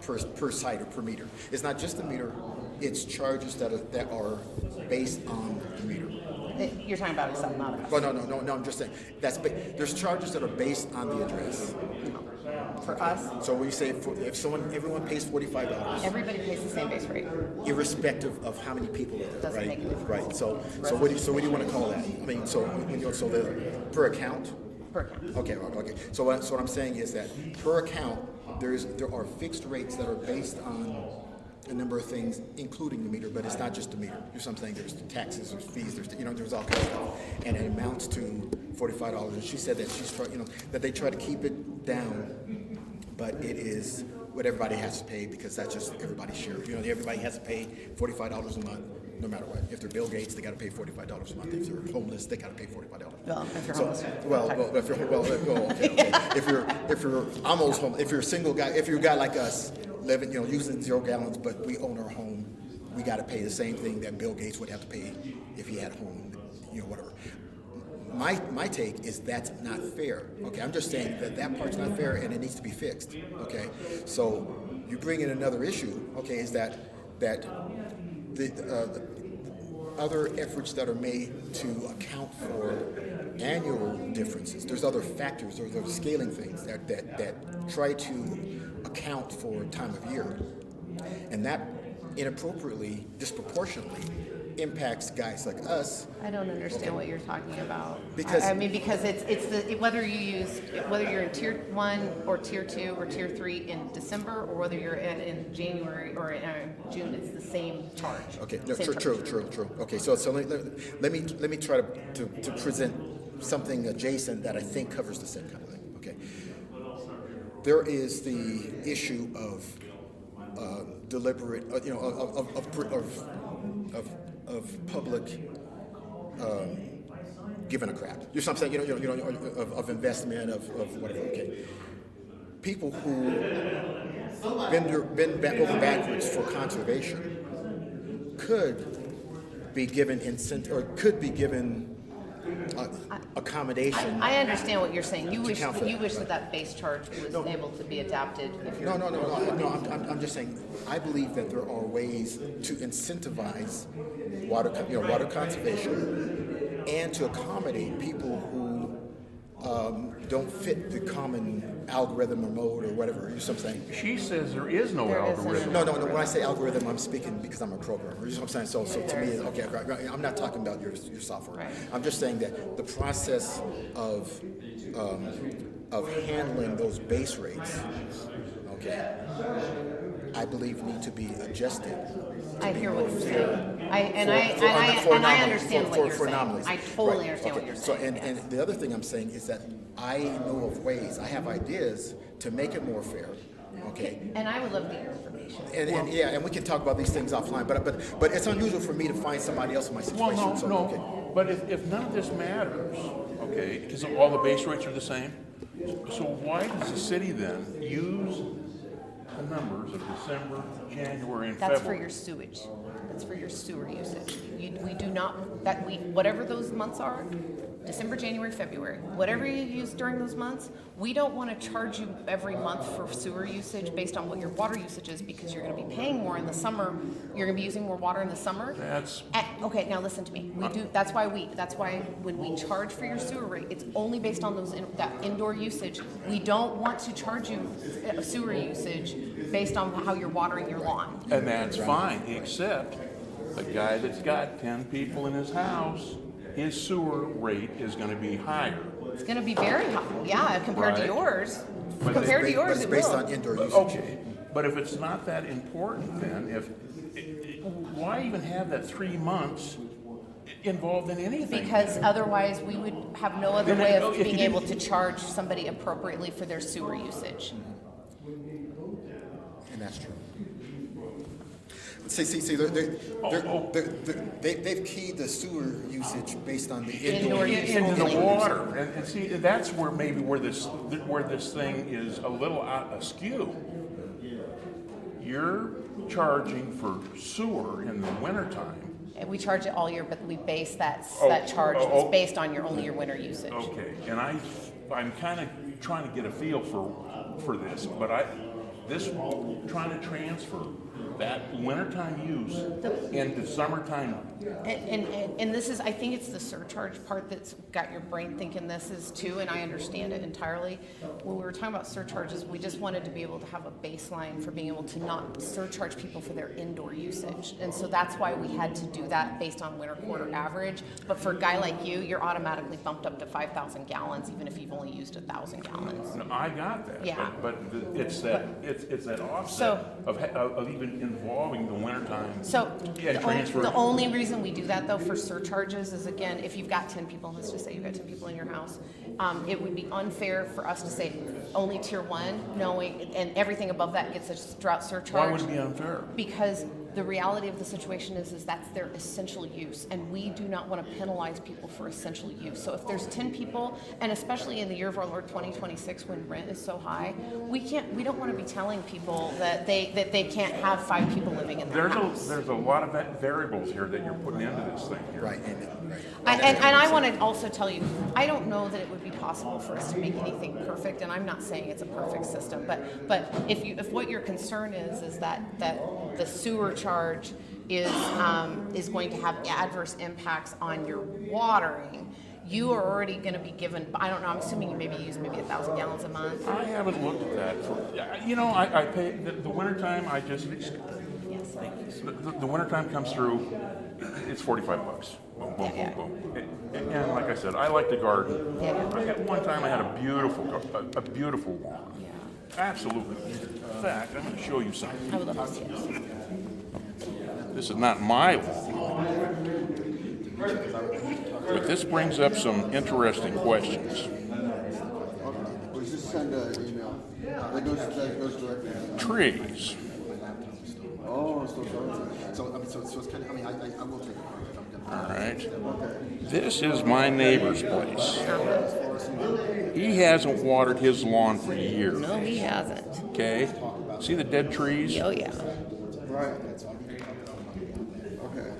per site or per meter. It's not just the meter; it's charges that are based on the meter.
You're talking about Excel, not us.
Well, no. I'm just saying there's charges that are based on the address.
For us,
So when you say everyone pays $45,
everybody pays the same base rate.
irrespective of how many people are there,
Doesn't
right?
make a difference.
Right. So what do you want to call that? I mean, so the per account.
Per account.
Okay. So what I'm saying is that per account, there are fixed rates that are based on a number of things, including the meter, but it's not just the meter. Here's what I'm saying: there's taxes, there's fees, there's all kinds of stuff, and it amounts to $45. And she said that that they try to keep it down, but it is what everybody has to pay because that's just everybody's share. Everybody has to pay $45 a month. No matter what, if they're Bill Gates, they got to pay $45 a month. If they're homeless, they got to pay $45.
Well, if you're
So,
homeless.
okay. If you're almost home, if you're a single guy, if you're a guy like us, living, using 0 gallons, but we own our home, we got to pay the same thing that Bill Gates would have to pay if he had a home, whatever. My take is that's not fair. Okay, I'm just saying that part's not fair and it needs to be fixed. Okay, so you bring in another issue. Okay, is that the other efforts that are made to account for annual differences. There's other factors, or there's scaling things that try to account for time of year, and that inappropriately, disproportionately, impacts guys like us.
I don't understand what you're talking about.
Because-
I mean, because whether you're in tier 1 or tier 2 or tier 3 in December, or whether you're in January or in June, it's the same charge.
Okay, no,
Same
true.
charge.
Okay, so let me try to present something adjacent that I think covers the same kind of thing. Okay, there is the issue of deliberate, of public giving a crap. You know what I'm saying? Of investment, of whatever. Okay, people who been over backwards for conservation could be given incentive, or could be given accommodation.
I understand what you're saying. You wish
account for that,
that base charge was able to be adapted if you're.
No. I'm just saying. I believe that there are ways to incentivize water conservation and to accommodate people who don't fit the common algorithm or mode or whatever. You know what I'm saying?
She says there is no
There isn't.
algorithm.
No. When I say algorithm, I'm speaking because I'm a programmer. You know what I'm saying? So to me, okay, right. I'm not talking about your software.
Right.
I'm just saying that the process of handling those base rates, okay, I believe need to be adjusted.
I hear what you're saying. I understand what you're saying.
Anomalies.
I totally
Right.
understand what
Okay.
you're
So,
saying.
and the other thing I'm saying is that I know of ways, I have ideas to make it more fair, okay?
And I would love to get your information.
And we can talk about these things offline, but it's unusual for me to find somebody else in my
Well,
situation.
no.
Okay.
But if none of this matters, okay, because all the base rates are the same, so why does the city then use the numbers of December, January, and
That's for
February?
your sewage. That's for your sewer usage. We do not, whatever those months are, December, January, February, whatever you use during those months, we don't want to charge you every month for sewer usage based on what your water usage is, because you're going to be paying more in the summer. You're going to be using more water in the summer. Okay, now listen to me. We do. That's why when we charge for your sewer rate, it's only based on that indoor usage. We don't want to charge you sewer usage based on how you're watering your lawn.
And that's fine, except the guy that's got 10 people in his house, his sewer rate is going to be higher.
It's going to be very high, yeah, compared to
Right.
yours.
But
Compared to
But
yours,
it's
it
based
will.
on indoor usage.
Okay, but if it's not that important, then why even have that 3 months involved in anything?
Because otherwise, we would have no other
Then
way
if
of
you
being
didn't-
able to charge somebody appropriately for their sewer usage.
And that's true. See, they've keyed the sewer usage based on the
Indoor
indoor
use.
Into the
Only.
water, and see, that's where maybe where this thing is a little askew. You're charging for sewer in the wintertime.
And we charge it all year, but we base that
Oh,
charge
oh,
is based on only your winter usage.
Okay, and I'm kind of trying to get a feel for this, but trying to transfer that wintertime use into summertime.
And this is, I think it's the surcharge part that's got your brain thinking this is too, and I understand it entirely. When we were talking about surcharges, we just wanted to be able to have a baseline for being able to not surcharge people for their indoor usage. And so that's why we had to do that based on winter quarter average. But for a guy like you, you're automatically bumped up to 5,000 gallons, even if you've only used 1,000 gallons.
No, I got that.
Yeah.
But it's that offset of even involving the wintertime.
So
Transfer.
the only reason we do that though for surcharges is, again, if you've got 10 people, let's just say you've got 10 people in your house, it would be unfair for us to say only tier 1, knowing, and everything above that gets a drought surcharge.
Why would it be unfair?
Because the reality of the situation is that's their essential use, and we do not want to penalize people for essential use. So if there's 10 people, and especially in the year of our Lord 2026 when rent is so high, we don't want to be telling people that they can't have 5 people living in their house.
There's a lot of variables here that you're putting into this thing here.
Right, right.
And I want to also tell you, I don't know that it would be possible for us to make anything perfect, and I'm not saying it's a perfect system, but if what your concern is that the sewer charge is going to have adverse impacts on your watering, you are already going to be given, I don't know, I'm assuming you maybe use 1,000 gallons a month.
I haven't looked at that. I pay the wintertime. I just
Yes.
The wintertime comes through, it's 45 bucks. Boom, boom,
Yeah.
boom, boom. And like I said, I like to garden.
Yeah.
At one time, I had a beautiful lawn.
Yeah.
Absolutely. In fact, I'm going to show you something.
I would love to see it.
This is not my lawn, but this brings up some interesting questions.
Or just send an email. That goes directly.
Trees.
Oh, so sorry.
So it's kind of, I will take it.
All right. This is my neighbor's place. He hasn't watered his lawn for years.
No, he hasn't.
Okay? See the dead trees?
Oh, yeah.
Right. Okay.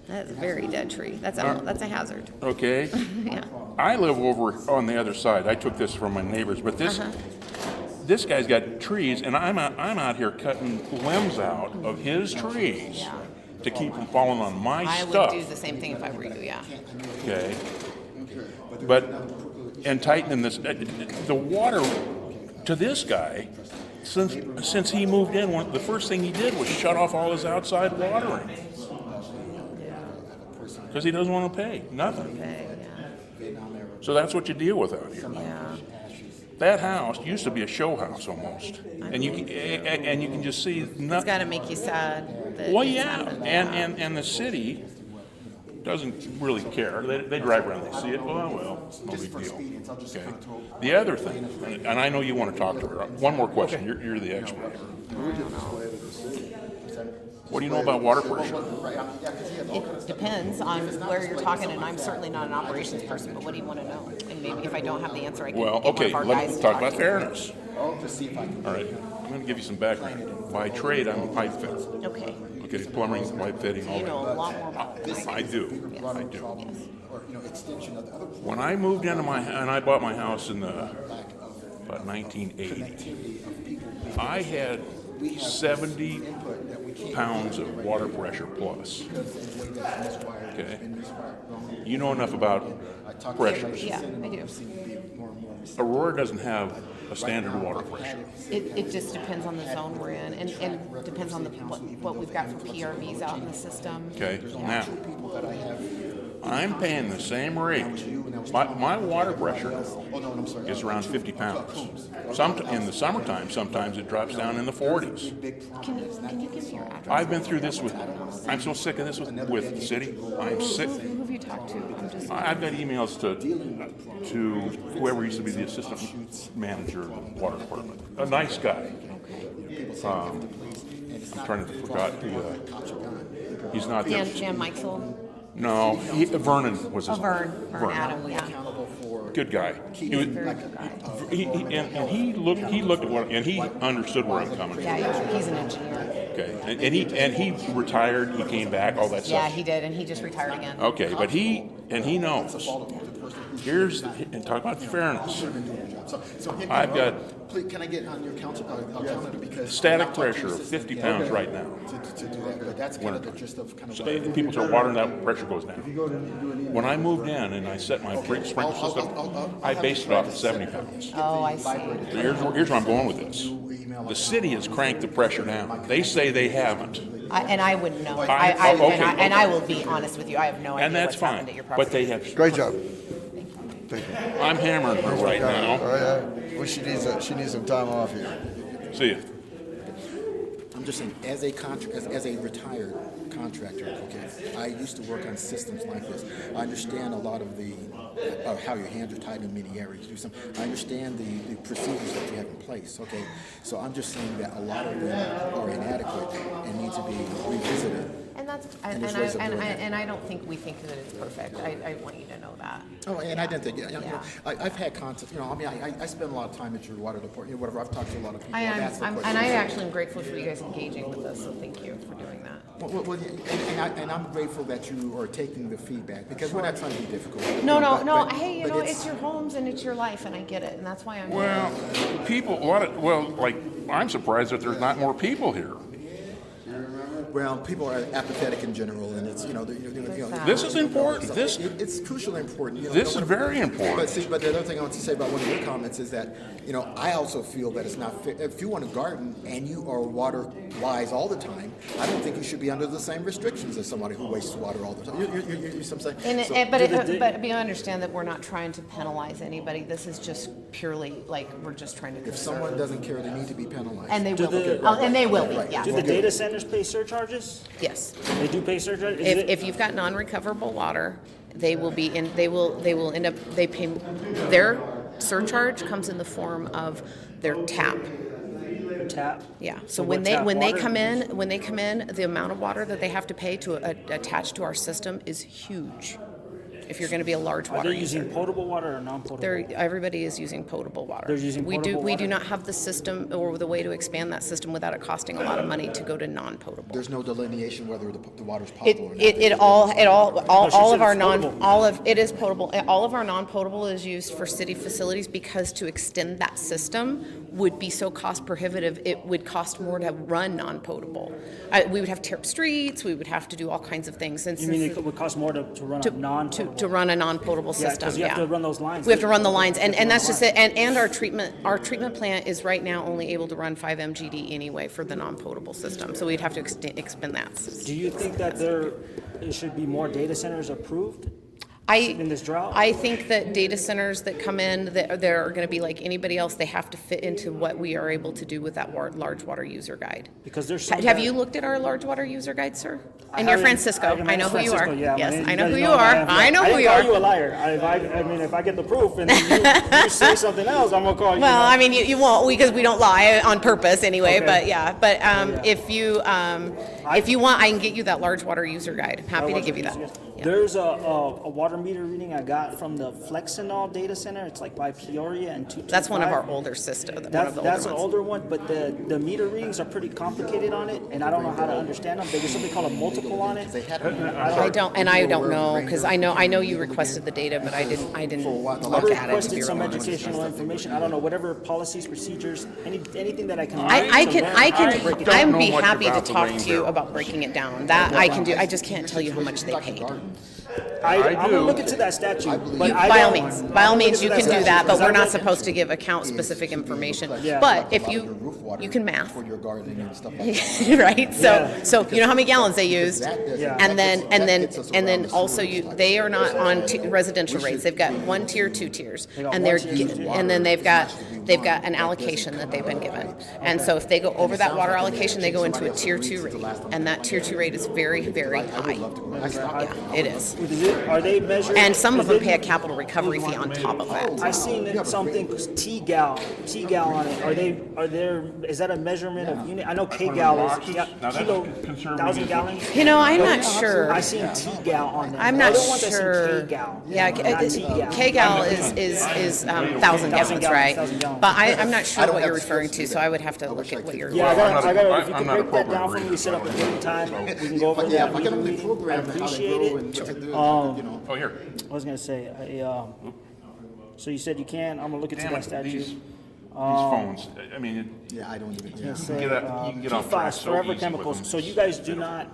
That's a very dead tree. That's a hazard.
Okay?
Yeah.
I live over on the other side. I took this from my neighbors, but this guy's got trees, and I'm out here cutting limbs out of his trees
Yeah.
to keep from falling on my
I
stuff.
would do the same thing if I were you, yeah.
Okay? But, and tightening this, the water to this guy, since he moved in, the first thing he did was shut off all his outside watering. Because he doesn't want to pay, nothing.
Okay,
So that's what you deal with out here.
yeah.
That house used to be a show house almost, and you can just see
It's
nothing.
gotta make you sad that
Well,
it's
yeah,
happened.
and the city doesn't really care. They drive around, they see it. Oh well, no big deal. Okay. The other thing, and I know you want to talk to her. One more question. You're the expert. What do you know about water pressure?
It depends on where you're talking, and I'm certainly not an operations person, but what do you want to know? And maybe if I don't have the answer, I can
Well,
get one
okay,
of our guys
let's
to
talk about
to you.
fairness. All right, I'm going to give you some background. By trade, I'm a pipe fitter.
Okay,
Okay, plumbing, pipe fitting, all
you know a
that.
lot more about this.
I do.
Yes.
I do.
Yes.
When I moved into and I bought my house in about 1980, I had 70 pounds of water pressure plus. Okay? You know enough about pressures.
Yeah, I do.
Aurora doesn't have a standard water pressure.
It just depends on the zone we're in, and depends on what we've got for PRVs out in the system.
Okay?
Yeah.
Now, I'm paying the same rate. My water pressure is around 50 pounds. In the summertime, sometimes it drops down in the 40s.
Can you give me your address?
I've been through this I'm so sick of this with the city. I'm sick.
Who have you talked to? I'm just.
I've got emails to whoever used to be the assistant manager of the water department. A nice guy. I'm trying to forget. He's not
Jan
the.
Meixel?
No, Vernon was his.
Vern Adam, yeah.
Good guy. He was,
Very good guy.
and he looked at what, and he understood where I'm coming from.
Yeah, he's an engineer.
Okay, and he retired. He came back. All that stuff.
Yeah, he did, and he just retired again.
Okay, but he knows. And talk about fairness. I've got
Please, can I get on your calendar because
static pressure of 50 pounds right now.
to do that, but that's kind of the gist of kind of.
So if people start watering, that pressure goes down. When I moved in and I set my sprinkler system, I based it off at 70 pounds.
Oh, I see.
So here's where I'm going with this. The city has cranked the pressure down. They say they haven't.
And I wouldn't know.
Okay.
And I will be honest with you, I have no idea
And that's
what's happened
fine.
at your property.
But they have.
Great job.
I'm hammering her right now.
Well, she needs some time off here.
See ya.
I'm just saying, as a retired contractor, okay, I used to work on systems like this. I understand a lot of how your hands are tied in many areas. I understand the procedures that you have in place, okay? So I'm just saying that a lot of them are inadequate and need to be revisited.
And that's,
there's ways of doing that.
and I don't think we think that it's perfect. I want you to know that.
Oh, and I didn't think,
Yeah.
I've had contact, I spend a lot of time at your water department, whatever, I've talked to a lot of people. I've asked for
And
questions.
I actually am grateful for you guys engaging with us, so thank you for doing that.
Well, and I'm grateful that you are taking the feedback, because we're not trying to be difficult.
No,
But
hey, it's your homes and it's your life, and I get it, and that's why I'm here.
Well, people, I'm surprised that there's not more people here.
Well, people are apathetic in general, and it's,
This is important.
It's crucially important.
This is very important.
But the other thing I want to say about one of your comments is that, I also feel that it's not fair. If you want to garden and you are water wise all the time, I don't think you should be under the same restrictions as somebody who wastes water all the time. You see what I'm saying?
But you understand that we're not trying to penalize anybody. This is just purely like, we're just trying to
If
conserve.
someone doesn't care, they need to be penalized.
And they will be,
Okay, right,
and they will be,
right.
yeah.
Do the data centers pay surcharges?
Yes.
They do pay surcharges?
If you've got non-recoverable water, they will end up, they pay, their surcharge comes in the form of their tap.
tap?
Yeah, so
what
when they
tap water?
come in, the amount of water that they have to pay to attach to our system is huge. If you're gonna be a large
Are
water
they
user.
using potable water or non-potable?
Everybody is using potable water.
They're using
We
potable
do
water?
not have the system or the way to expand that system without it costing a lot of money to go to non-potable.
There's no delineation whether the water's potable or not.
It
she
all
said
of
it's
our
potable.
it is potable. All of our non-potable is used for city facilities because to extend that system would be so cost prohibitive. It would cost more to run non-potable. We would have to tear up streets. We would have to do all kinds of things. And
You mean
since
it would cost more to run a non-potable?
to run a non-potable
Yeah,
system?
because you have to run those lines.
We have to run the lines,
You have to
and
run
that's
the
just it. And our treatment plant is right now only able to run 5 MGD anyway for the non-potable system. So we'd have to expend that.
Do you think that there should be more data centers approved in this drought?
I think that data centers that come in, that they're going to be like anybody else. They have to fit into what we are able to do with that large water user guide.
Because there's some
Have
that-
you looked at our large water user guide, sir?
I
And you're
haven't-
Francisco. I know who you
Francisco,
are.
yeah,
Yes,
man,
I know
guys
who you
that
are.
have-
I know who you
I
are.
didn't call you a liar. I mean, if I get the proof and you say something else, I'm gonna call you.
Well, I mean, you won't because we don't lie on purpose anyway.
Okay.
But yeah, but
Yeah.
if you want, I can get you that large water user guide. I'm happy to give you that. Yeah.
There's a water meter reading I got from the Flexinol data center. It's like by Peoria and 225.
That's one of our older systems.
That's an older one, but the meter readings are pretty complicated on it, and I don't know how to understand them. There's something called a multiple on it.
I don't know because I know you requested the data, but I didn't
I
look at it. To be
requested some
really honest.
educational information. I don't know, whatever policies, procedures, anything that I can.
I
to learn how to break it down.
I'm
know
be
much
happy to
about the
talk
rain
to you
barrel.
about breaking it down. That I can do. I just can't tell you how much they paid.
I'm
do.
gonna look into that statute, but I
By all
don't-
means,
I'm
by all
gonna
means,
look
you
into
can do
statute,
that, but
because
we're
I
not
look-
supposed to give account specific information.
Yeah.
But if
Your
you
roof water
you can math,
for your gardening and stuff like that.
right?
Yeah.
So you know how many gallons they used.
Yeah.
And then also they are not on residential rates. They've got 1 tier, 2 tiers,
got
and
one
they're
tier, 2 tiers.
and then they've got an allocation that they've been given. And so if they go over that water allocation, they go into a tier 2 rate, and that tier 2 rate is very high. Yeah, it is.
Are they measured?
And some of
is
them
it-
pay a capital recovery fee on top of that.
I seen something T-gal on it. Is that a measurement of unit? I know K-gal is
Boxes? Now that's conserving
1,000
is-
gallons.
You know, I'm not sure.
I seen T-gal on there.
I'm not
Other ones I seen
sure.
K-gal.
Yeah,
not T-gal.
K-gal is 1,000 gallons,
gallons,
right?
1,000 gallons.
But I'm not sure
don't
what
have
you're
the
referring
skills
to,
to
so I would have to look at what you're.
Yeah, I got. If you
I'm
can
not a
break that down
program
for me, we set up a
reader,
date and time. We can go over
Yeah,
that.
if I can only
I
program how to
appreciate
grow
it.
and what to do,
Oh, here.
I was gonna say, so you said you can. I'm gonna look into
Damn
that
it,
statute.
these phones, I mean,
Yeah, I don't even, yeah.
you can get off track
PFAS,
so
forever
easy
chemicals.
with
So
them.
you guys do not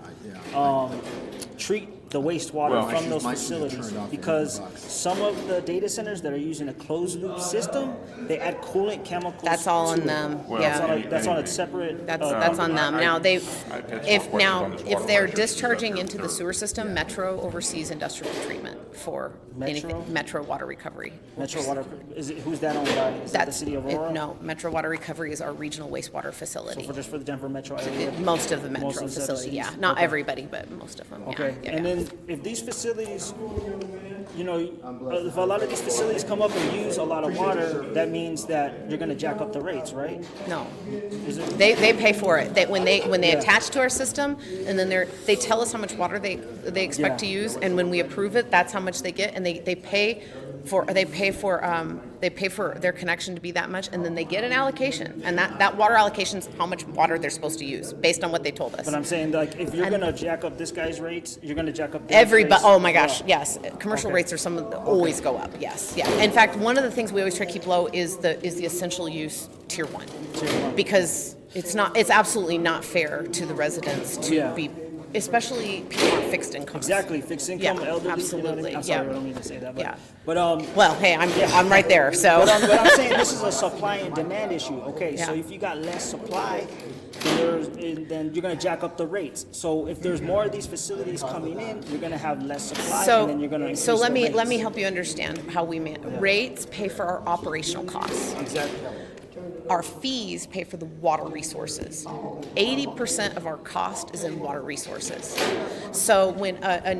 treat the wastewater
Well,
from those
my shoes are
facilities
turned off in
because
the box.
some of the data centers that are using a closed loop system, they add coolant chemicals.
That's all
to
on
it.
them.
Well,
Yeah.
That's on a
Anyway.
separate.
That's on them.
I-
Now
I had some questions on this
if
water
they're
pressure.
discharging
They're-
into the sewer system, Metro oversees industrial treatment for anything, Metro Water Recovery.
Metro Water. Who's that owned by? Is that the city of Aurora?
No, Metro Water Recovery is our regional wastewater
So
facility.
just for the Denver metro area.
Most of the
Most
Metro
of the
facility, yeah.
cities?
Not
Okay.
everybody, but most of them, yeah.
Okay,
Yeah,
and
yeah.
then if these facilities, if a lot of these facilities come up and use a lot of water, that means that you're gonna jack up the rates, right?
No,
Is it?
they pay for it. When they
Yeah.
attach to our system, and then they tell us how much water they expect to
Yeah.
use, and when we approve it, that's how much they get, and they pay for their connection to be that much, and then they get an allocation, and that water allocation is how much water they're supposed to use based on what they told us.
But I'm saying, like, if you're
And-
gonna jack up this guy's rates, you're gonna jack up their
Everybody,
rates
oh my
as
gosh,
well.
yes. Commercial
Okay.
rates are always go up. Yes, yeah. In fact, one of the things we always try to keep low is the essential use tier 1,
Tier one.
because it's absolutely not fair to the residents to
Yeah.
be, especially people on fixed incomes.
Exactly, fixed income,
Yeah,
elderly, you know what I
absolutely,
mean? I'm sorry,
yeah.
I don't mean to say that, but,
Yeah.
but,
Well, hey, I'm right there, so.
but I'm saying this is a supply and demand issue, okay? So
Yeah.
if you got less supply, then you're gonna jack up the rates. So if there's more of these facilities coming in, you're gonna have less supply, and then you're gonna increase
So let
the
me
rates.
help you understand how we rates pay for our operational costs.
Exactly.
Our fees pay for the water resources. 80% of our cost is in water resources. So when a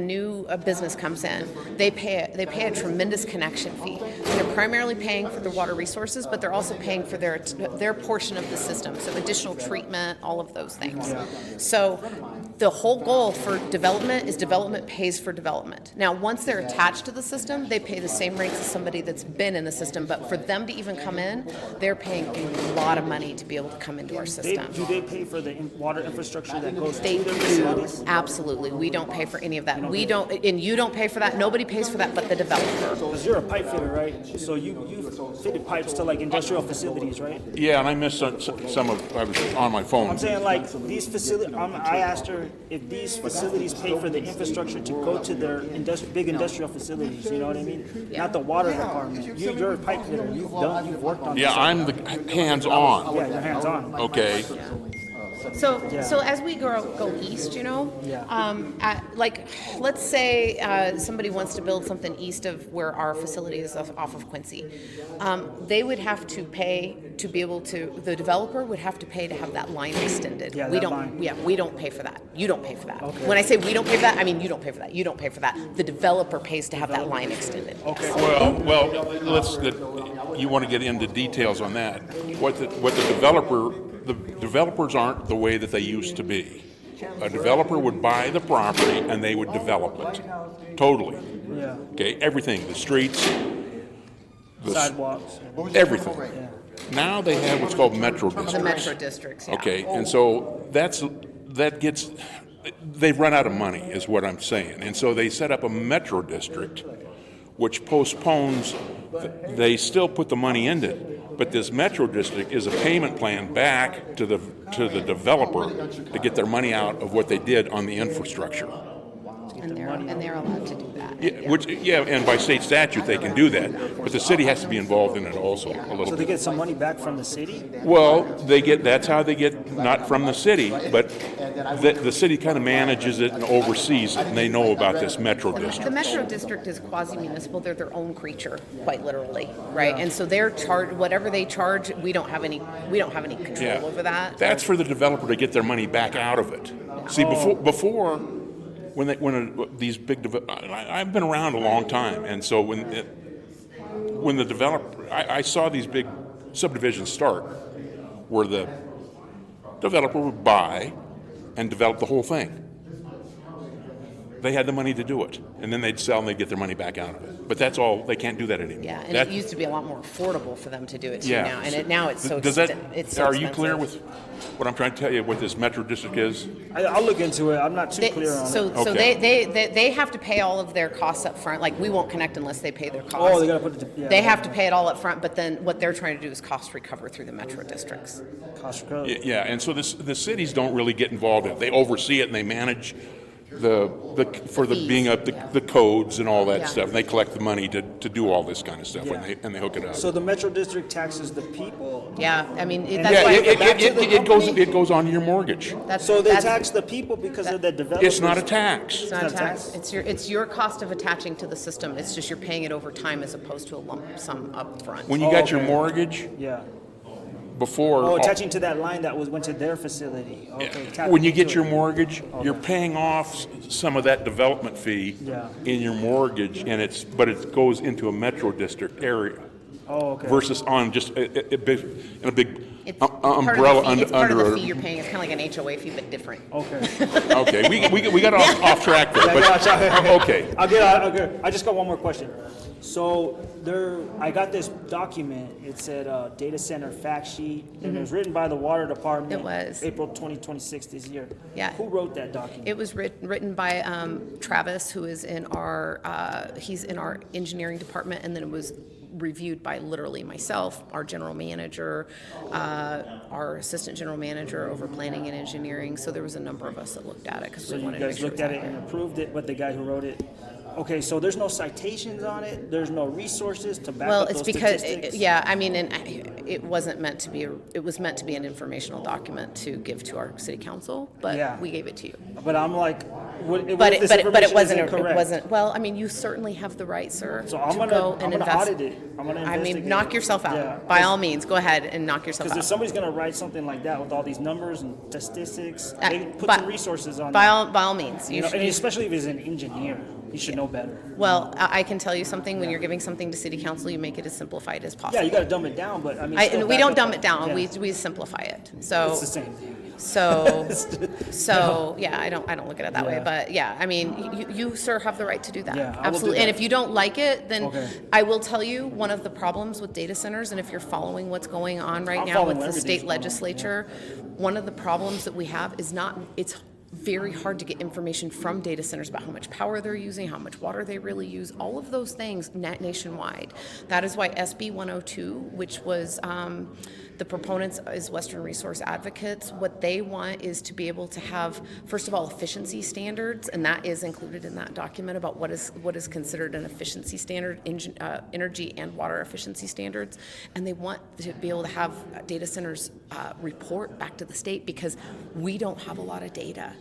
new business comes in, they pay a tremendous connection fee. They're primarily paying for the water resources, but they're also paying for their portion of the system, so additional treatment, all of those things. So the whole goal for development is development pays for development. Now, once they're attached to the system, they pay the same rates as somebody that's been in the system, but for them to even come in, they're paying a lot of money to be able to come into our system.
Do they pay for the water infrastructure that goes
They
to their
do,
facilities?
absolutely. We don't pay for any of that. We don't, and you don't pay for that. Nobody pays for that but the developer.
Because you're a pipe fitter, right? So you fitted pipes to like industrial facilities, right?
Yeah, and I missed some of, I was on my phone.
I'm saying like these facilities, I asked her if these facilities pay for the infrastructure to go to their big industrial facilities, you know what I mean? Not the water department. You're a pipe fitter, you've worked on this.
Yeah, I'm the hands-on,
Yeah, you're hands-on.
okay?
So as we go east, let's say somebody wants to build something east of where our facility is off of Quincy. They would have to pay to be able to, the developer would have to pay to have that line extended.
Yeah,
we
that
don't.
line.
Yeah, we don't pay for that. You don't pay for that.
Okay.
When I say we don't pay for that, I mean you don't pay for that. You don't pay for that. The developer pays to have that line extended.
Okay.
Well, you want to get into details on that. The developers aren't the way that they used to be. A developer would buy the property and they would develop it, totally.
Yeah.
Okay, everything, the streets,
Sidewalks.
everything. Now they have what's called metro districts.
The metro districts. Yeah.
Okay, and so they've run out of money, is what I'm saying. And so they set up a metro district, which postpones, they still put the money in it, but this metro district is a payment plan back to the developer to get their money out of what they did on the infrastructure.
And they're allowed to do that.
Yeah, and by state statute, they can do that, but the city has to be involved in it also a little
So they
bit.
get some money back from the city?
Well, that's how they get, not from the city, but the city kind of manages it and oversees it, and they know about this metro
The
district.
metro district is quasi-municipal. They're their own creature, quite literally, right? And so they're charged, whatever they charge, we don't have any control over that.
That's for the developer to get their money back out of it. See, before these big, I've been around a long time, and so when the developer, I saw these big subdivisions start, where the developer would buy and develop the whole thing. They had the money to do it, and then they'd sell and they'd get their money back out of it. But that's all, they can't do that anymore.
Yeah, and it used to be a lot more affordable for them to do it too
Yeah.
now, and now it's so
Does that,
it's so
are you clear
expensive.
with what I'm trying to tell you, what this metro district is?
I'll look into it. I'm not too clear on it.
So
Okay.
they have to pay all of their costs up front. Like, we won't connect unless they pay their costs.
Oh, they gotta put it,
They have to pay it all up front, but then what they're trying to do is cost recover through the metro districts.
cost recovery.
Yeah, and so the cities don't really get involved in it. They oversee it and they manage being up the codes and all that
Yeah.
stuff. And they collect the money to do all this kind of stuff
Yeah.
and they hook it up.
So the metro district taxes the people?
Yeah, I mean,
And
that's
Yeah,
why.
it goes on your mortgage.
So they
that's-
tax the people because of the developers?
It's not a tax.
It's not a
It's not a
tax. It's your cost of attaching to the system. It's just you're paying it over time as opposed to a lump sum up front.
When you got your
okay.
mortgage,
Yeah.
before.
Oh, attaching to that line that went to their facility. Okay. tapping
When you get
into
your
it.
mortgage, you're paying off some of that development fee
Yeah.
in your mortgage, but it goes into a metro district area
Oh, okay.
versus on just a big
It's
umbrella
part of the fee. It's part of the
under.
fee you're paying. It's kind of like an HOA fee, but different.
Okay.
Okay, we got off track there, but okay.
I just got one more question. So I got this document. It said data center fact sheet, and it was written by the water department.
It was.
April 2026 this year.
Yeah.
Who wrote that document?
It was written by Travis, who is in our he's in our engineering department, and then it was reviewed by literally myself, our general manager, our assistant general manager over planning and engineering. So there was a number of us that looked at it because
So
we
you
wanted to make
guys
sure
looked
it was
at it
accurate.
and approved it, but the guy who wrote it, okay, so there's no citations on it, there's no resources to back
Well,
up
it's
those
because,
statistics?
yeah, I mean, and it wasn't meant to be, it was meant to be an informational document to give to our city council,
Yeah.
but we gave it to you.
But I'm like, what if
But
this
it
information is
wasn't,
incorrect?
well, I mean, you certainly have the right, sir,
So I'm
to
gonna,
go
I'm
and
gonna
invest.
audit it, I'm gonna
I
investigate.
mean, knock yourself
Yeah.
out. By all means, go ahead and knock yourself
Because if
out.
somebody's gonna write something like that with all these numbers and statistics,
Uh,
they put
by-
some resources on
By
it.
all means.
You know, and especially if he's an engineer, he should know better.
Well, I can tell you something, when you're giving something to city council, you make it as simplified as possible.
Yeah, you gotta dumb it down, but I mean. still
And we
back
don't
up
dumb
that-
it down,
yeah.
we simplify it, so.
It's the same thing.
So, yeah, I don't look at it that way,
Yeah.
but yeah, I mean, you, sir, have the right to do that.
Yeah, I will do
Absolutely,
that.
and if you don't like it, then
Okay.
I will tell you, one of the problems with data centers, and if you're following what's going on right
I'm
now
following
with the
everything
state
that's going on,
legislature, one of the problems that we have is it's very hard to get information from data centers about how much power they're using, how much water they really use, all of those things nationwide. That is why SB 102, which was the proponents is Western Resource Advocates, what they want is to be able to have, first of all, efficiency standards, and that is included in that document about what is considered an efficiency standard, energy and water efficiency standards, and they want to be able to have data centers report back to the state because we don't have a lot of data.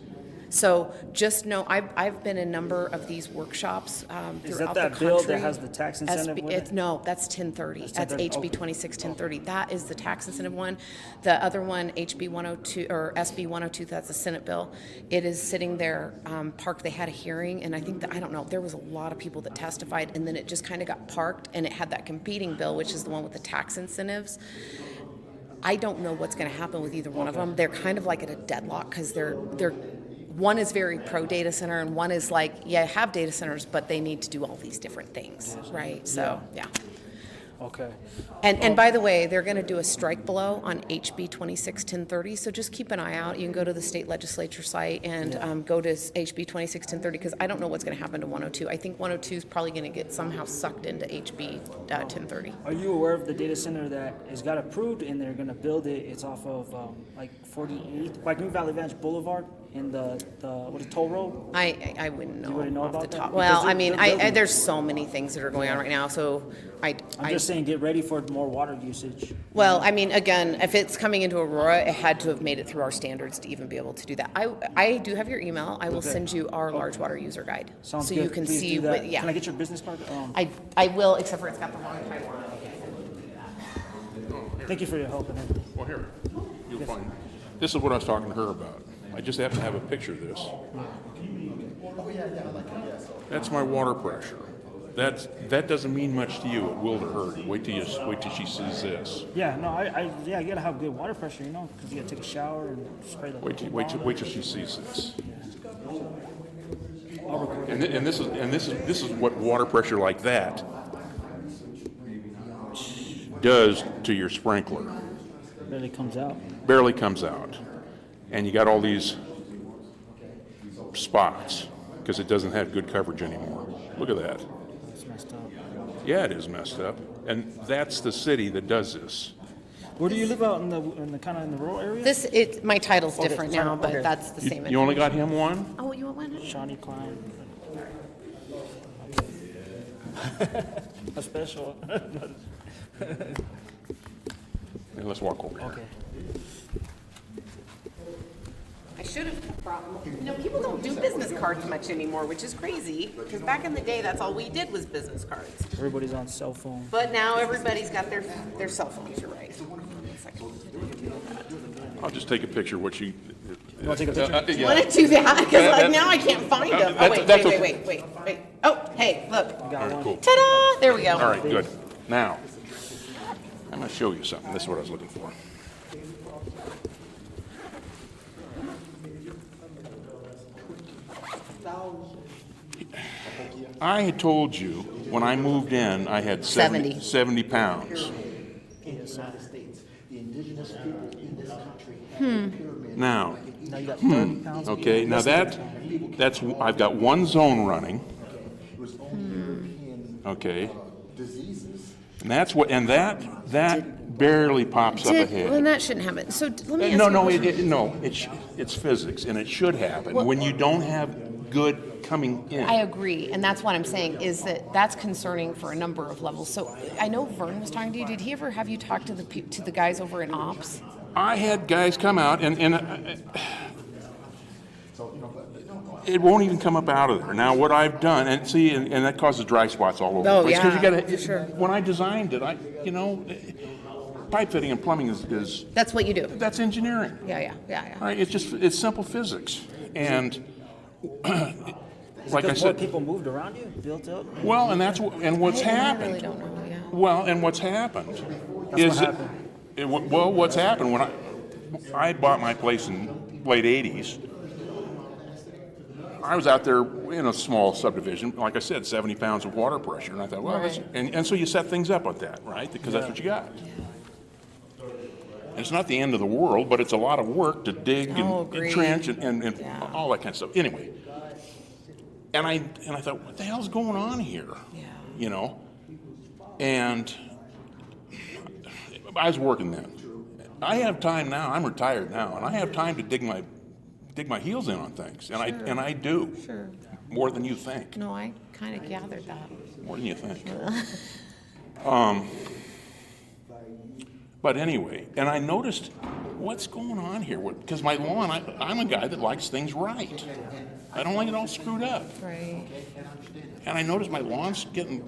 So just know, I've been in a number of these workshops throughout the country.
Is that that bill that has the tax incentive with it?
No, that's 1030. That's
1030,
HB
okay.
261030. That is the tax incentive one. The other one, HB 102 or SB 102, that's a Senate bill. It is sitting there parked. They had a hearing, and I think that, I don't know, there was a lot of people that testified, and then it just kind of got parked, and it had that competing bill, which is the one with the tax incentives. I don't know what's going to happen with either one of them. They're kind of like at a deadlock because they're one is very pro data center and one is like, yeah, have data centers, but they need to do all these different things, right? So, yeah.
Okay.
And by the way, they're going to do a strike blow on HB 261030, so just keep an eye out. You can go to the state legislature site and go to HB 261030 because I don't know what's going to happen to 102. I think 102 is probably going to get somehow sucked into HB 1030.
Are you aware of the data center that is got approved and they're gonna build it? It's off of like 48th, like New Valley Ranch Boulevard in the what is it, toll road?
I wouldn't know,
You wouldn't know
off the
about that?
top.
Because
Well,
they're-
I mean,
they're building.
there's so many things that are going on right now, so
I'm just saying, get ready for more water usage.
Well, I mean, again, if it's coming into Aurora, it had to have made it through our standards to even be able to do that. I do have your email. I will
Okay.
send you our large water user guide.
Sounds
so
good.
you can
Please
see
do that.
what, yeah.
Can I get your business card?
I will, except for it's got the wrong title on it.
Thank you for your help and everything.
Well, here, you'll find, this is what I was talking to her about. I just happen to have a picture of this. That's my water pressure. That doesn't mean much to you. It will to her. Wait till she sees this.
Yeah, no, yeah, you gotta have good water pressure, you know, because you gotta take a shower and spray the.
Wait till she sees this.
I'll record it.
And this is what water pressure like that does to your sprinkler.
Barely comes out.
Barely comes out, and you got all these spots because it doesn't have good coverage anymore. Look at that.
It's messed up.
Yeah, it is messed up, and that's the city that does this.
Where do you live out in the kind of in the rural area?
My title's
Okay,
different
sorry,
now, but
okay.
that's the same.
You only got him one?
Oh, you want one?
Shonnie Cline. A special.
Yeah, let's walk over here.
Okay.
I should have brought, people don't do business cards much anymore, which is crazy, because back in the day, that's all we did was business cards.
Everybody's on cell phone.
But now everybody's got their cell phones, you're right.
I'll just take a picture of what you.
You want to take a picture?
You want to do that? Because now I can't find them. Oh,
that's
wait. Oh, hey, look.
All right, cool.
Ta-da! There we go.
All right, good. Now, I'm going to show you something. This is what I was looking for. I had told you when I moved in, I had 70 pounds.
In the United States, the indigenous people in this country have a pyramid.
Now,
Now you got 30 pounds.
okay, now that's I've got one zone running.
It was only European
Okay,
diseases
And that's what, and that barely pops up
Well,
ahead.
that shouldn't happen. So let me ask
No,
you a
no,
question.
it's physics, and it should happen
Well-
when you don't have good coming in.
I agree, and that's what I'm saying, is that that's concerning for a number of levels. So I know Vern was talking to you. Did he ever have you talk to the guys over in ops?
I had guys come out, and it won't even come up out of there. Now, what I've done, and see, and that causes dry spots all over
Oh,
the place. 'Cause
yeah,
you gotta,
sure.
when I designed it, pipe fitting and plumbing is
That's what you do.
that's engineering.
Yeah.
All right, it's simple physics. And like I
Because more
said,
people moved around you, built up.
well, and what's
I really
happened.
don't know, yeah.
Well, and what's happened
That's
is
what happened.
well, what's happened when I bought my place in late '80s. I was out there in a small subdivision, like I said, 70 pounds of water pressure, and I thought, well,
Right.
and so you set things up with that, right? Because that's what you got. And it's not the end of the world, but it's a lot of work to dig
Oh,
and
agreed.
trench and
Yeah.
all that kind of stuff. Anyway, and I thought, what the hell's going on here?
Yeah.
You know, and I was working then. I have time now. I'm retired now, and I have time to dig my heels in on things, and
Sure.
I do
Sure.
more than you think.
No, I kind of gathered that.
More than you think. But anyway, and I noticed what's going on here. Because my lawn, I'm a guy that likes things right. I don't like it all screwed up.
Right.
And I noticed my lawn's getting